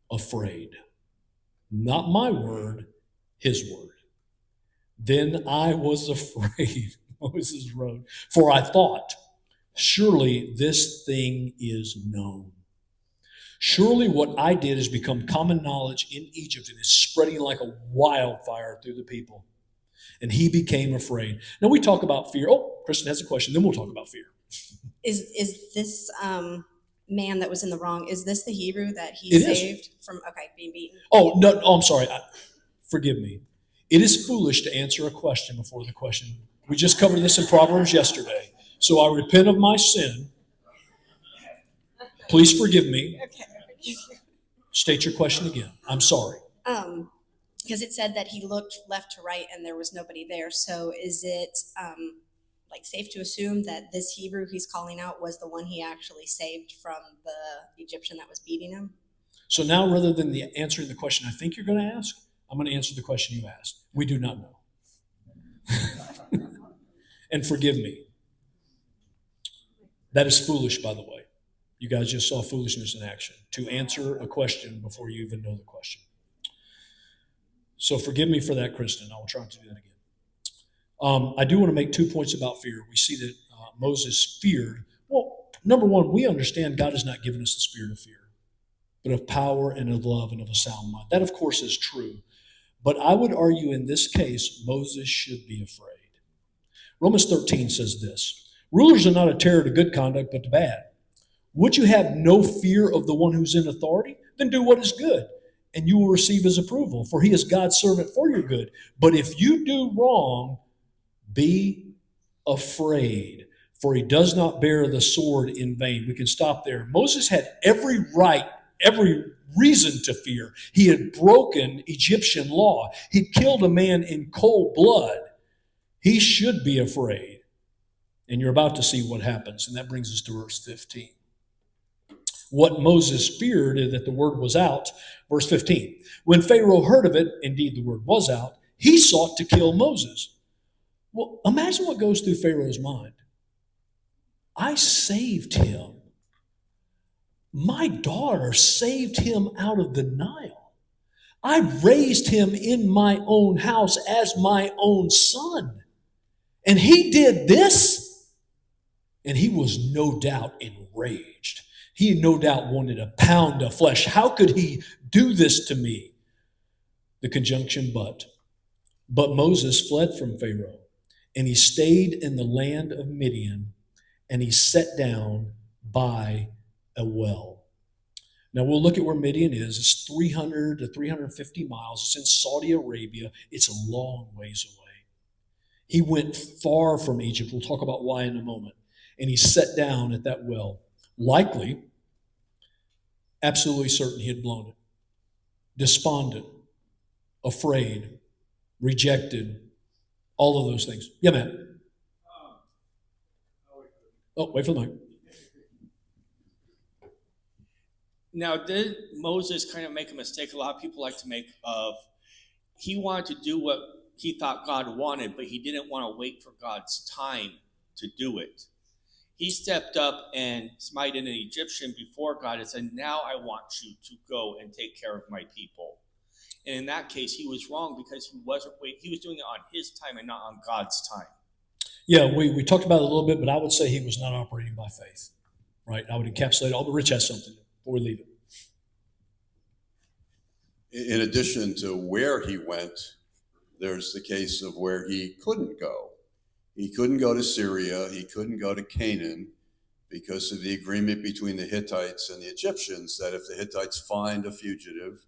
afraid. Not my word, his word. Then I was afraid, Moses wrote, for I thought, surely this thing is known. Surely what I did has become common knowledge in Egypt and is spreading like a wildfire through the people. And he became afraid. Now we talk about fear. Oh, Kristen has a question. Then we'll talk about fear. Is this man that was in the wrong, is this the Hebrew that he It is. saved from being beaten? Oh, no, I'm sorry. Forgive me. It is foolish to answer a question before the question. We just covered this in Proverbs yesterday. So I repent of my sin. Please forgive me. Okay. State your question again. I'm sorry. Because it said that he looked left to right and there was nobody there. So is it like safe to assume that this Hebrew he's calling out was the one he actually saved from the Egyptian that was beating him? So now, rather than answering the question I think you're going to ask, I'm going to answer the question you asked. We do not know. And forgive me. That is foolish, by the way. You guys just saw foolishness in action, to answer a question before you even know the question. So forgive me for that, Kristen. I will try to do that again. I do want to make 2 points about fear. We see that Moses feared. Well, number one, we understand God has not given us the spirit of fear, but of power and of love and of a sound mind. That, of course, is true. But I would argue in this case, Moses should be afraid. Romans 13 says this, rulers are not a terror to good conduct, but to bad. Would you have no fear of the one who's in authority? Then do what is good, and you will receive his approval, for he is God's servant for your good. But if you do wrong, be afraid, for he does not bear the sword in vain. We can stop there. Moses had every right, every reason to fear. He had broken Egyptian law. He'd killed a man in cold blood. He should be afraid. And you're about to see what happens. And that brings us to verse 15. What Moses feared is that the word was out. Verse 15. When Pharaoh heard of it, indeed the word was out, he sought to kill Moses. Well, imagine what goes through Pharaoh's mind. I saved him. My daughter saved him out of the Nile. I raised him in my own house as my own son. And he did this? And he was no doubt enraged. He no doubt wanted a pound of flesh. How could he do this to me? The conjunction but. But Moses fled from Pharaoh, and he stayed in the land of Midian, and he sat down by a well. Now we'll look at where Midian is. It's 300 to 350 miles. It's in Saudi Arabia. It's a long ways away. He went far from Egypt. We'll talk about why in a moment. And he sat down at that well. Likely, absolutely certain he had blown it. Despondent, afraid, rejected, all of those things. Yeah, Matt. Oh, wait for the mic. Now, did Moses kind of make a mistake a lot of people like to make of he wanted to do what he thought God wanted, but he didn't want to wait for God's time to do it. He stepped up and smited an Egyptian before God and said, now I want you to go and take care of my people. And in that case, he was wrong because he wasn't waiting. He was doing it on his time and not on God's time. Yeah, we talked about it a little bit, but I would say he was not operating by faith, right? I would encapsulate all, but Rich has something before we leave it. In addition to where he went, there's the case of where he couldn't go. He couldn't go to Syria. He couldn't go to Canaan because of the agreement between the Hittites and the Egyptians that if the Hittites find a fugitive,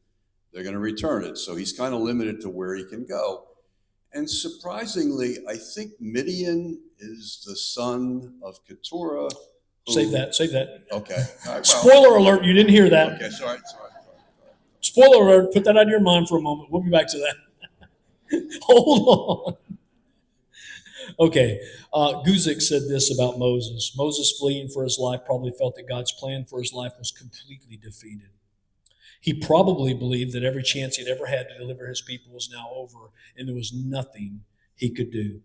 they're going to return it. So he's kind of limited to where he can go. And surprisingly, I think Midian is the son of Keturah. Save that. Okay. All right, well, Spoiler alert, you didn't hear that. okay, sorry. Spoiler alert, put that out of your mind for a moment. We'll be back to that. Hold on. Okay, Guzik said this about Moses. Moses, fleeing for his life, probably felt that God's plan for his life was completely defeated. He probably believed that every chance he'd ever had to deliver his people was now over, and there was nothing he could do.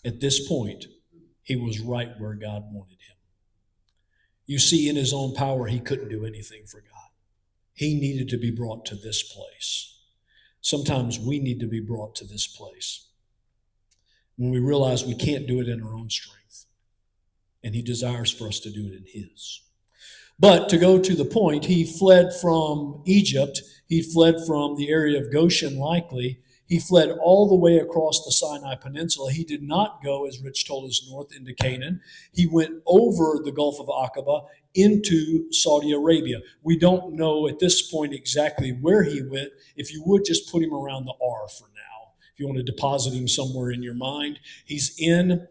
At this point, he was right where God wanted him. You see, in his own power, he couldn't do anything for God. He needed to be brought to this place. Sometimes we need to be brought to this place when we realize we can't do it in our own strength, and he desires for us to do it in his. But to go to the point, he fled from Egypt. He fled from the area of Goshen, likely. He fled all the way across the Sinai Peninsula. He did not go, as Rich told us, north into Canaan. He went over the Gulf of Aqaba into Saudi Arabia. We don't know at this point exactly where he went. If you would, just put him around the R for now. If you want to deposit him somewhere in your mind. He's in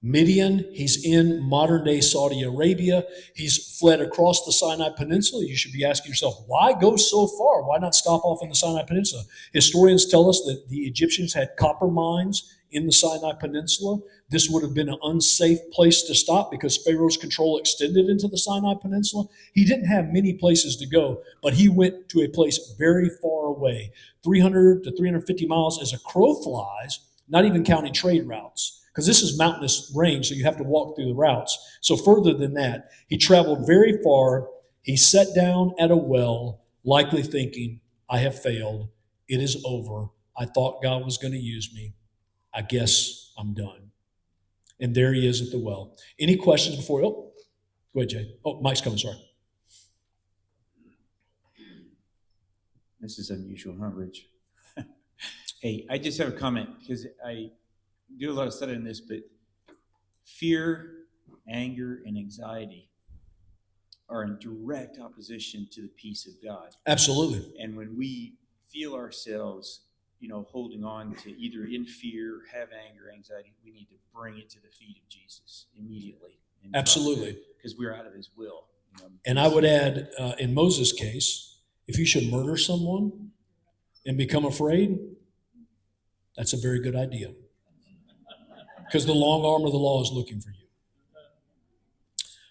Midian. He's in modern-day Saudi Arabia. He's fled across the Sinai Peninsula. You should be asking yourself, why go so far? Why not stop off in the Sinai Peninsula? Historians tell us that the Egyptians had copper mines in the Sinai Peninsula. This would have been an unsafe place to stop because Pharaoh's control extended into the Sinai Peninsula. He didn't have many places to go, but he went to a place very far away, 300 to 350 miles as a crow flies, not even counting trade routes. Because this is mountainous range, so you have to walk through the routes. So further than that, he traveled very far. He sat down at a well, likely thinking, I have failed. It is over. I thought God was going to use me. I guess I'm done. And there he is at the well. Any questions before? Oh, go ahead, Jay. Oh, Mike's coming, sorry. This is unusual, huh, Rich? Hey, I just have a comment because I do a lot of study on this, but fear, anger, and anxiety are in direct opposition to the peace of God. Absolutely. And when we feel ourselves, holding on to either in fear, have anger, anxiety, we need to bring it to the feet of Jesus immediately. Absolutely. Because we're out of his will. And I would add, in Moses' case, if you should murder someone and become afraid, that's a very good idea. Because the long arm of the law is looking for you.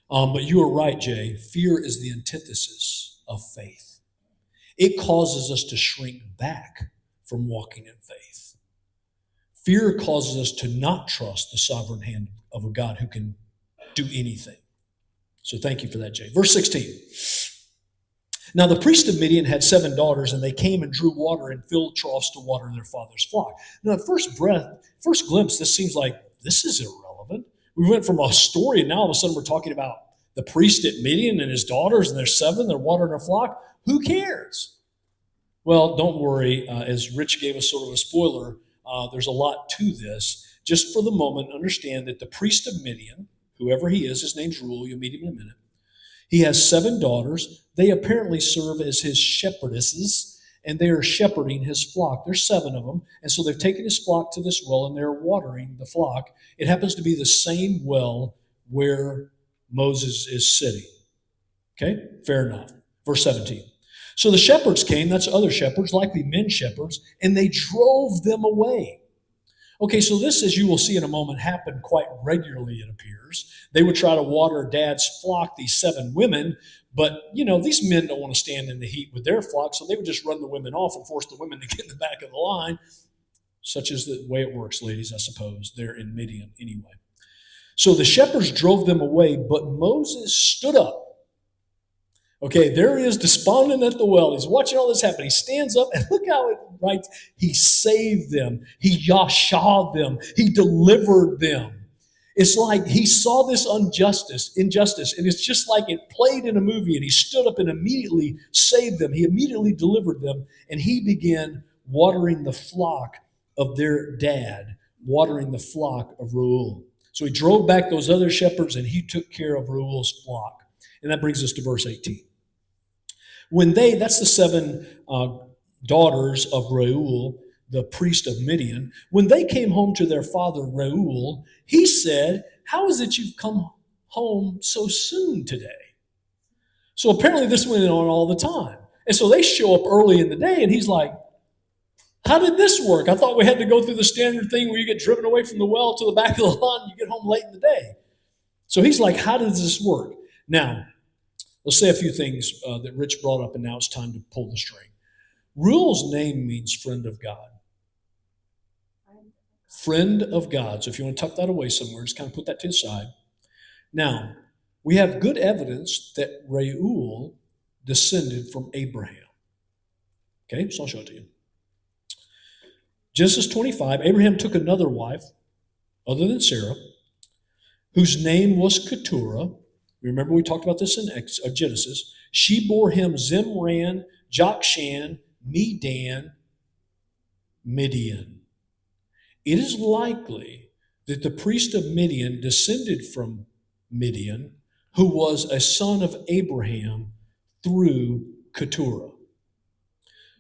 But you are right, Jay. Fear is the antithesis of faith. It causes us to shrink back from walking in faith. Fear causes us to not trust the sovereign hand of a God who can do anything. So thank you for that, Jay. Verse 16. Now the priest of Midian had 7 daughters, and they came and drew water and filled troughs to water their father's flock. Now at first glimpse, this seems like this is irrelevant. We went from a story, and now all of a sudden we're talking about the priest at Midian and his daughters, and there's 7, they're watering their flock. Who cares? Well, don't worry. As Rich gave us sort of a spoiler, there's a lot to this. Just for the moment, understand that the priest of Midian, whoever he is, his name's Reuel, you'll meet him in a minute, He has 7 daughters. They apparently serve as his shepherdesses, and they are shepherding his flock. There's 7 of them. And so they've taken his flock to this well, and they're watering the flock. It happens to be the same well where Moses is sitting. Okay, fair enough. Verse 17. So the shepherds came, that's other shepherds, likely men shepherds, and they drove them away. Okay, so this, as you will see in a moment, happened quite regularly, it appears. They would try to water Dad's flock, these 7 women, but, these men don't want to stand in the heat with their flock, so they would just run the women off and force the women to get in the back of the line. Such is the way it works, ladies, I suppose. They're in Midian anyway. So the shepherds drove them away, but Moses stood up. Okay, there he is, despondent at the well. He's watching all this happen. He stands up, and look how it writes. He saved them. He yashah them. He delivered them. It's like he saw this injustice, and it's just like it played in a movie, and he stood up and immediately saved them. He immediately delivered them, and he began watering the flock of their dad, watering the flock of Reuel. So he drove back those other shepherds, and he took care of Reuel's flock. And that brings us to verse 18. That's the 7 daughters of Reuel, the priest of Midian. When they came home to their father Reuel, he said, "How is it you've come home so soon today?" So apparently this went on all the time. And so they show up early in the day, and he's like, "How did this work? I thought we had to go through the standard thing where you get driven away from the well to the back of the lawn and you get home late in the day." So he's like, "How does this work?" Now, let's say a few things that Rich brought up, and now it's time to pull the string. Reuel's name means friend of God. Friend of God. So if you want to tuck that away somewhere, just kind of put that to the side. Now, we have good evidence that Reuel descended from Abraham. Okay, so I'll show it to you. Genesis 25, Abraham took another wife, other than Sarah, whose name was Keturah. Remember we talked about this in Genesis. She bore him Zimran, Jokshan, Medan, Midian. It is likely that the priest of Midian descended from Midian, who was a son of Abraham through Keturah.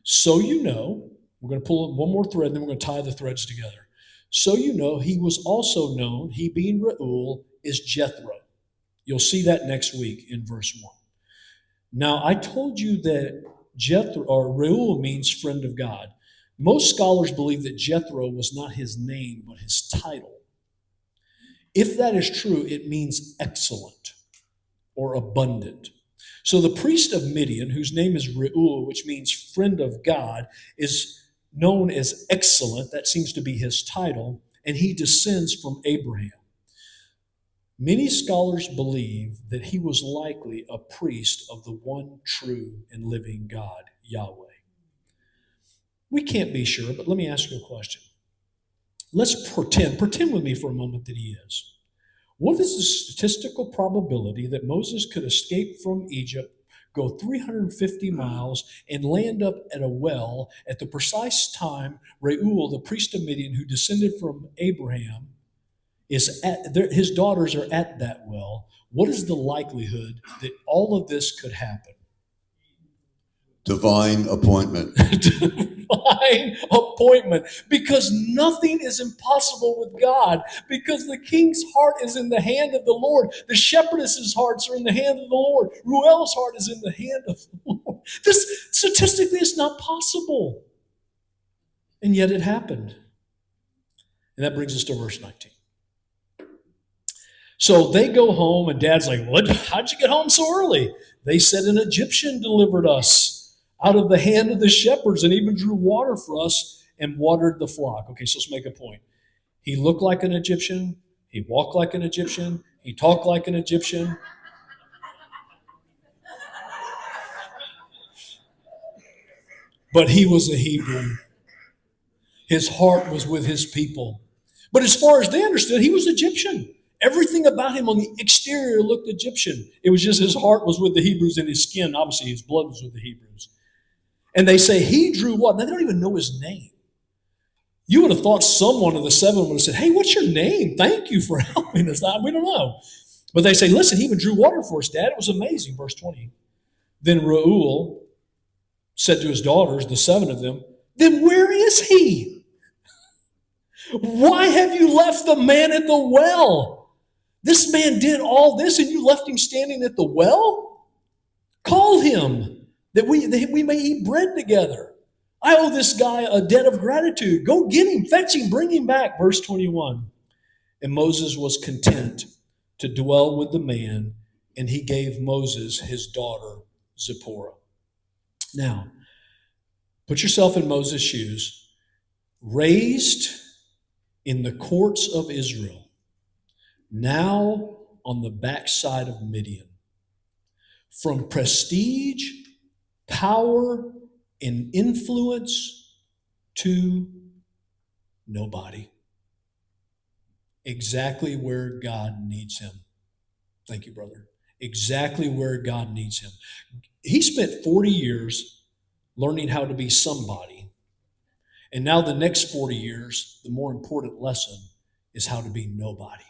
So we're going to pull one more thread, and then we're going to tie the threads together. So he was also known, he being Reuel, is Jethro. You'll see that next week in verse 1. Now, I told you that Jethro, or Reuel, means friend of God. Most scholars believe that Jethro was not his name, but his title. If that is true, it means excellent or abundant. So the priest of Midian, whose name is Reuel, which means friend of God, is known as excellent. That seems to be his title, and he descends from Abraham. Many scholars believe that he was likely a priest of the one true and living God, Yahweh. We can't be sure, but let me ask you a question. Let's pretend with me for a moment that he is. What is the statistical probability that Moses could escape from Egypt, go 350 miles, and land up at a well at the precise time Reuel, the priest of Midian, who descended from Abraham, his daughters are at that well? What is the likelihood that all of this could happen? Divine appointment. Divine appointment. Because nothing is impossible with God. Because the king's heart is in the hand of the Lord. The shepherdesses' hearts are in the hand of the Lord. Reuel's heart is in the hand of the Lord. This statistically is not possible. And yet it happened. And that brings us to verse 19. So they go home, and Dad's like, "What? How'd you get home so early?" They said, "An Egyptian delivered us out of the hand of the shepherds and even drew water for us and watered the flock." Okay, so let's make a point. He looked like an Egyptian. He walked like an Egyptian. He talked like an Egyptian. But he was a Hebrew. His heart was with his people. But as far as they understood, he was Egyptian. Everything about him on the exterior looked Egyptian. It was just his heart was with the Hebrews, and his skin, obviously his blood was with the Hebrews. And they say he drew what? Now they don't even know his name. You would have thought someone of the 7 would have said, "Hey, what's your name? Thank you for helping us." We don't know. But they say, listen, he even drew water for us, Dad. It was amazing. Verse 20. Then Reuel said to his daughters, the 7 of them, then where is he? Why have you left the man at the well? This man did all this and you left him standing at the well? Call him that we may eat bread together. I owe this guy a debt of gratitude. Go get him, fetch him, bring him back. Verse 21. And Moses was content to dwell with the man, and he gave Moses his daughter Zipporah. Now, put yourself in Moses' shoes. Raised in the courts of Israel, now on the backside of Midian. From prestige, power, and influence to nobody. Exactly where God needs him. Thank you, brother. Exactly where God needs him. He spent 40 years learning how to be somebody. And now the next 40 years, the more important lesson is how to be nobody.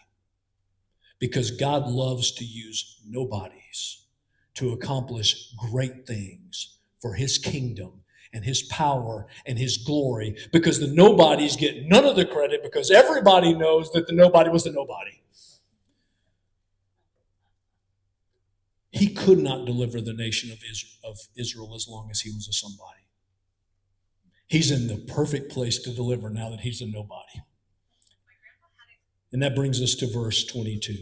Because God loves to use nobodies to accomplish great things for his kingdom and his power and his glory, because the nobodies get none of the credit because everybody knows that the nobody was the nobody. He could not deliver the nation of Israel as long as he was a somebody. He's in the perfect place to deliver now that he's a nobody. And that brings us to verse 22.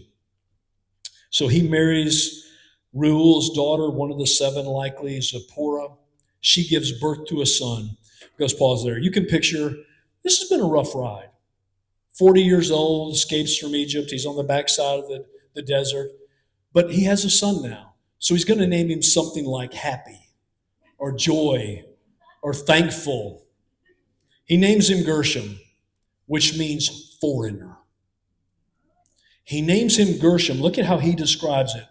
So he marries Reuel's daughter, one of the 7 likely, Zipporah. She gives birth to a son. Let's pause there. You can picture, this has been a rough ride. 40 years old, escapes from Egypt. He's on the backside of the desert. But he has a son now. So he's going to name him something like Happy or Joy or Thankful. He names him Gershom, which means foreigner. He names him Gershom. Look at how he describes it.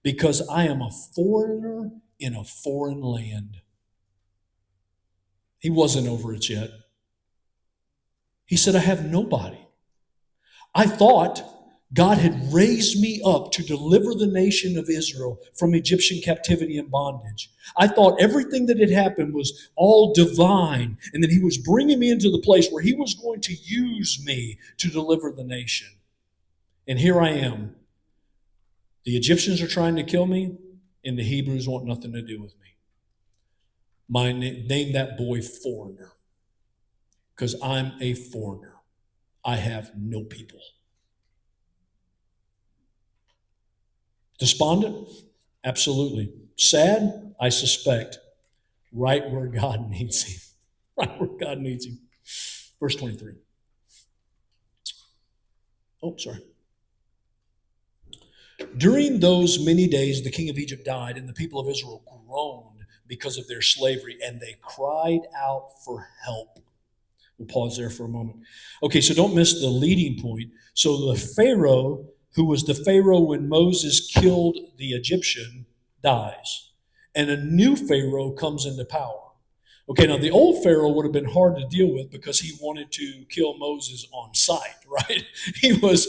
Because I am a foreigner in a foreign land. He wasn't over it yet. He said, I have nobody. I thought God had raised me up to deliver the nation of Israel from Egyptian captivity and bondage. I thought everything that had happened was all divine, and that he was bringing me into the place where he was going to use me to deliver the nation. And here I am. The Egyptians are trying to kill me, and the Hebrews want nothing to do with me. Name that boy foreigner, because I'm a foreigner. I have no people. Despondent? Absolutely. Sad? I suspect. Right where God needs him. Right where God needs him. Verse 23. Oh, sorry. During those many days, the king of Egypt died, and the people of Israel groaned because of their slavery, and they cried out for help. We'll pause there for a moment. Okay, so don't miss the leading point. So the Pharaoh, who was the Pharaoh when Moses killed the Egyptian, dies. And a new Pharaoh comes into power. Okay, now the old Pharaoh would have been hard to deal with because he wanted to kill Moses on sight, right? He was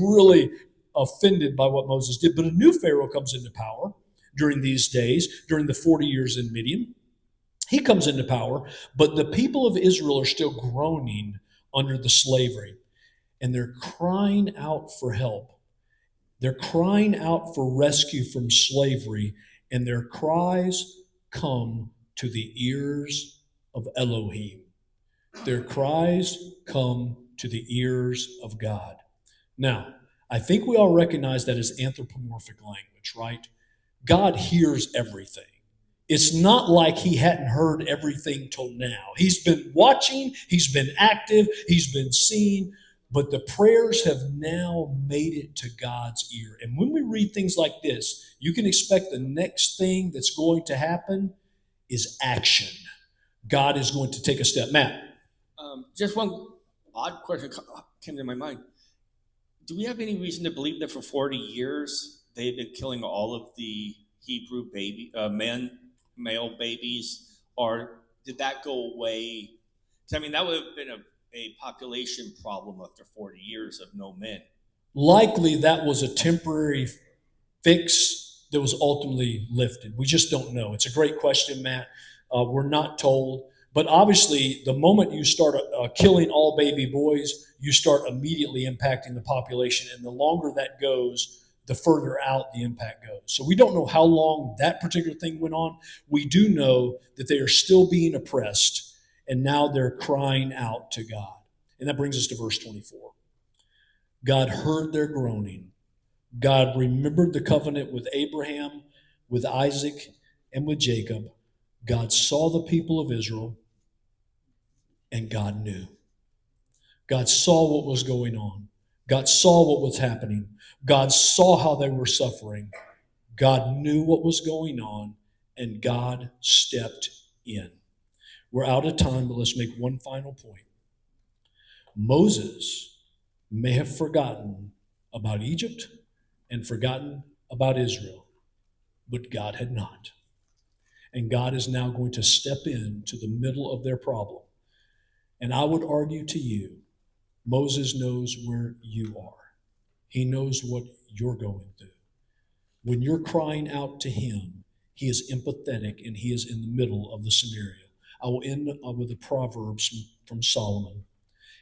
really offended by what Moses did. But a new Pharaoh comes into power during these days, during the 40 years in Midian. He comes into power, but the people of Israel are still groaning under the slavery. And they're crying out for help. They're crying out for rescue from slavery, and their cries come to the ears of Elohim. Their cries come to the ears of God. Now, I think we all recognize that as anthropomorphic language, right? God hears everything. It's not like he hadn't heard everything till now. He's been watching, he's been active, he's been seeing, but the prayers have now made it to God's ear. And when we read things like this, you can expect the next thing that's going to happen is action. God is going to take a step. Matt. Just one odd question came to my mind. Do we have any reason to believe that for 40 years they've been killing all of the Hebrew male babies, or did that go away? Because I mean, that would have been a population problem after 40 years of no men. Likely that was a temporary fix that was ultimately lifted. We just don't know. It's a great question, Matt. We're not told. But obviously, the moment you start killing all baby boys, you start immediately impacting the population. And the longer that goes, the further out the impact goes. So we don't know how long that particular thing went on. We do know that they are still being oppressed, and now they're crying out to God. And that brings us to verse 24. God heard their groaning. God remembered the covenant with Abraham, with Isaac, and with Jacob. God saw the people of Israel, and God knew. God saw what was going on. God saw what was happening. God saw how they were suffering. God knew what was going on, and God stepped in. We're out of time, but let's make one final point. Moses may have forgotten about Egypt and forgotten about Israel, but God had not. And God is now going to step into the middle of their problem. And I would argue to you, Moses knows where you are. He knows what you're going through. When you're crying out to him, he is empathetic and he is in the middle of the scenario. I will end with the Proverbs from Solomon.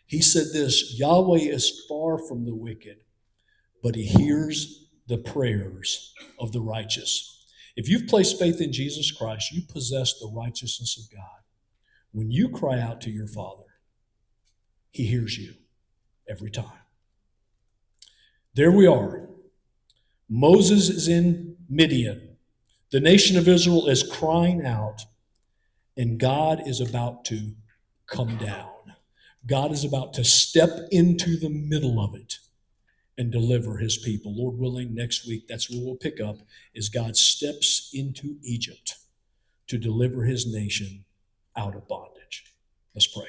He said this, Yahweh is far from the wicked, but he hears the prayers of the righteous. If you've placed faith in Jesus Christ, you possess the righteousness of God. When you cry out to your Father, he hears you every time. There we are. Moses is in Midian. The nation of Israel is crying out, and God is about to come down. God is about to step into the middle of it and deliver his people. Lord willing, next week, that's where we'll pick up, is God steps into Egypt to deliver his nation out of bondage. Let's pray.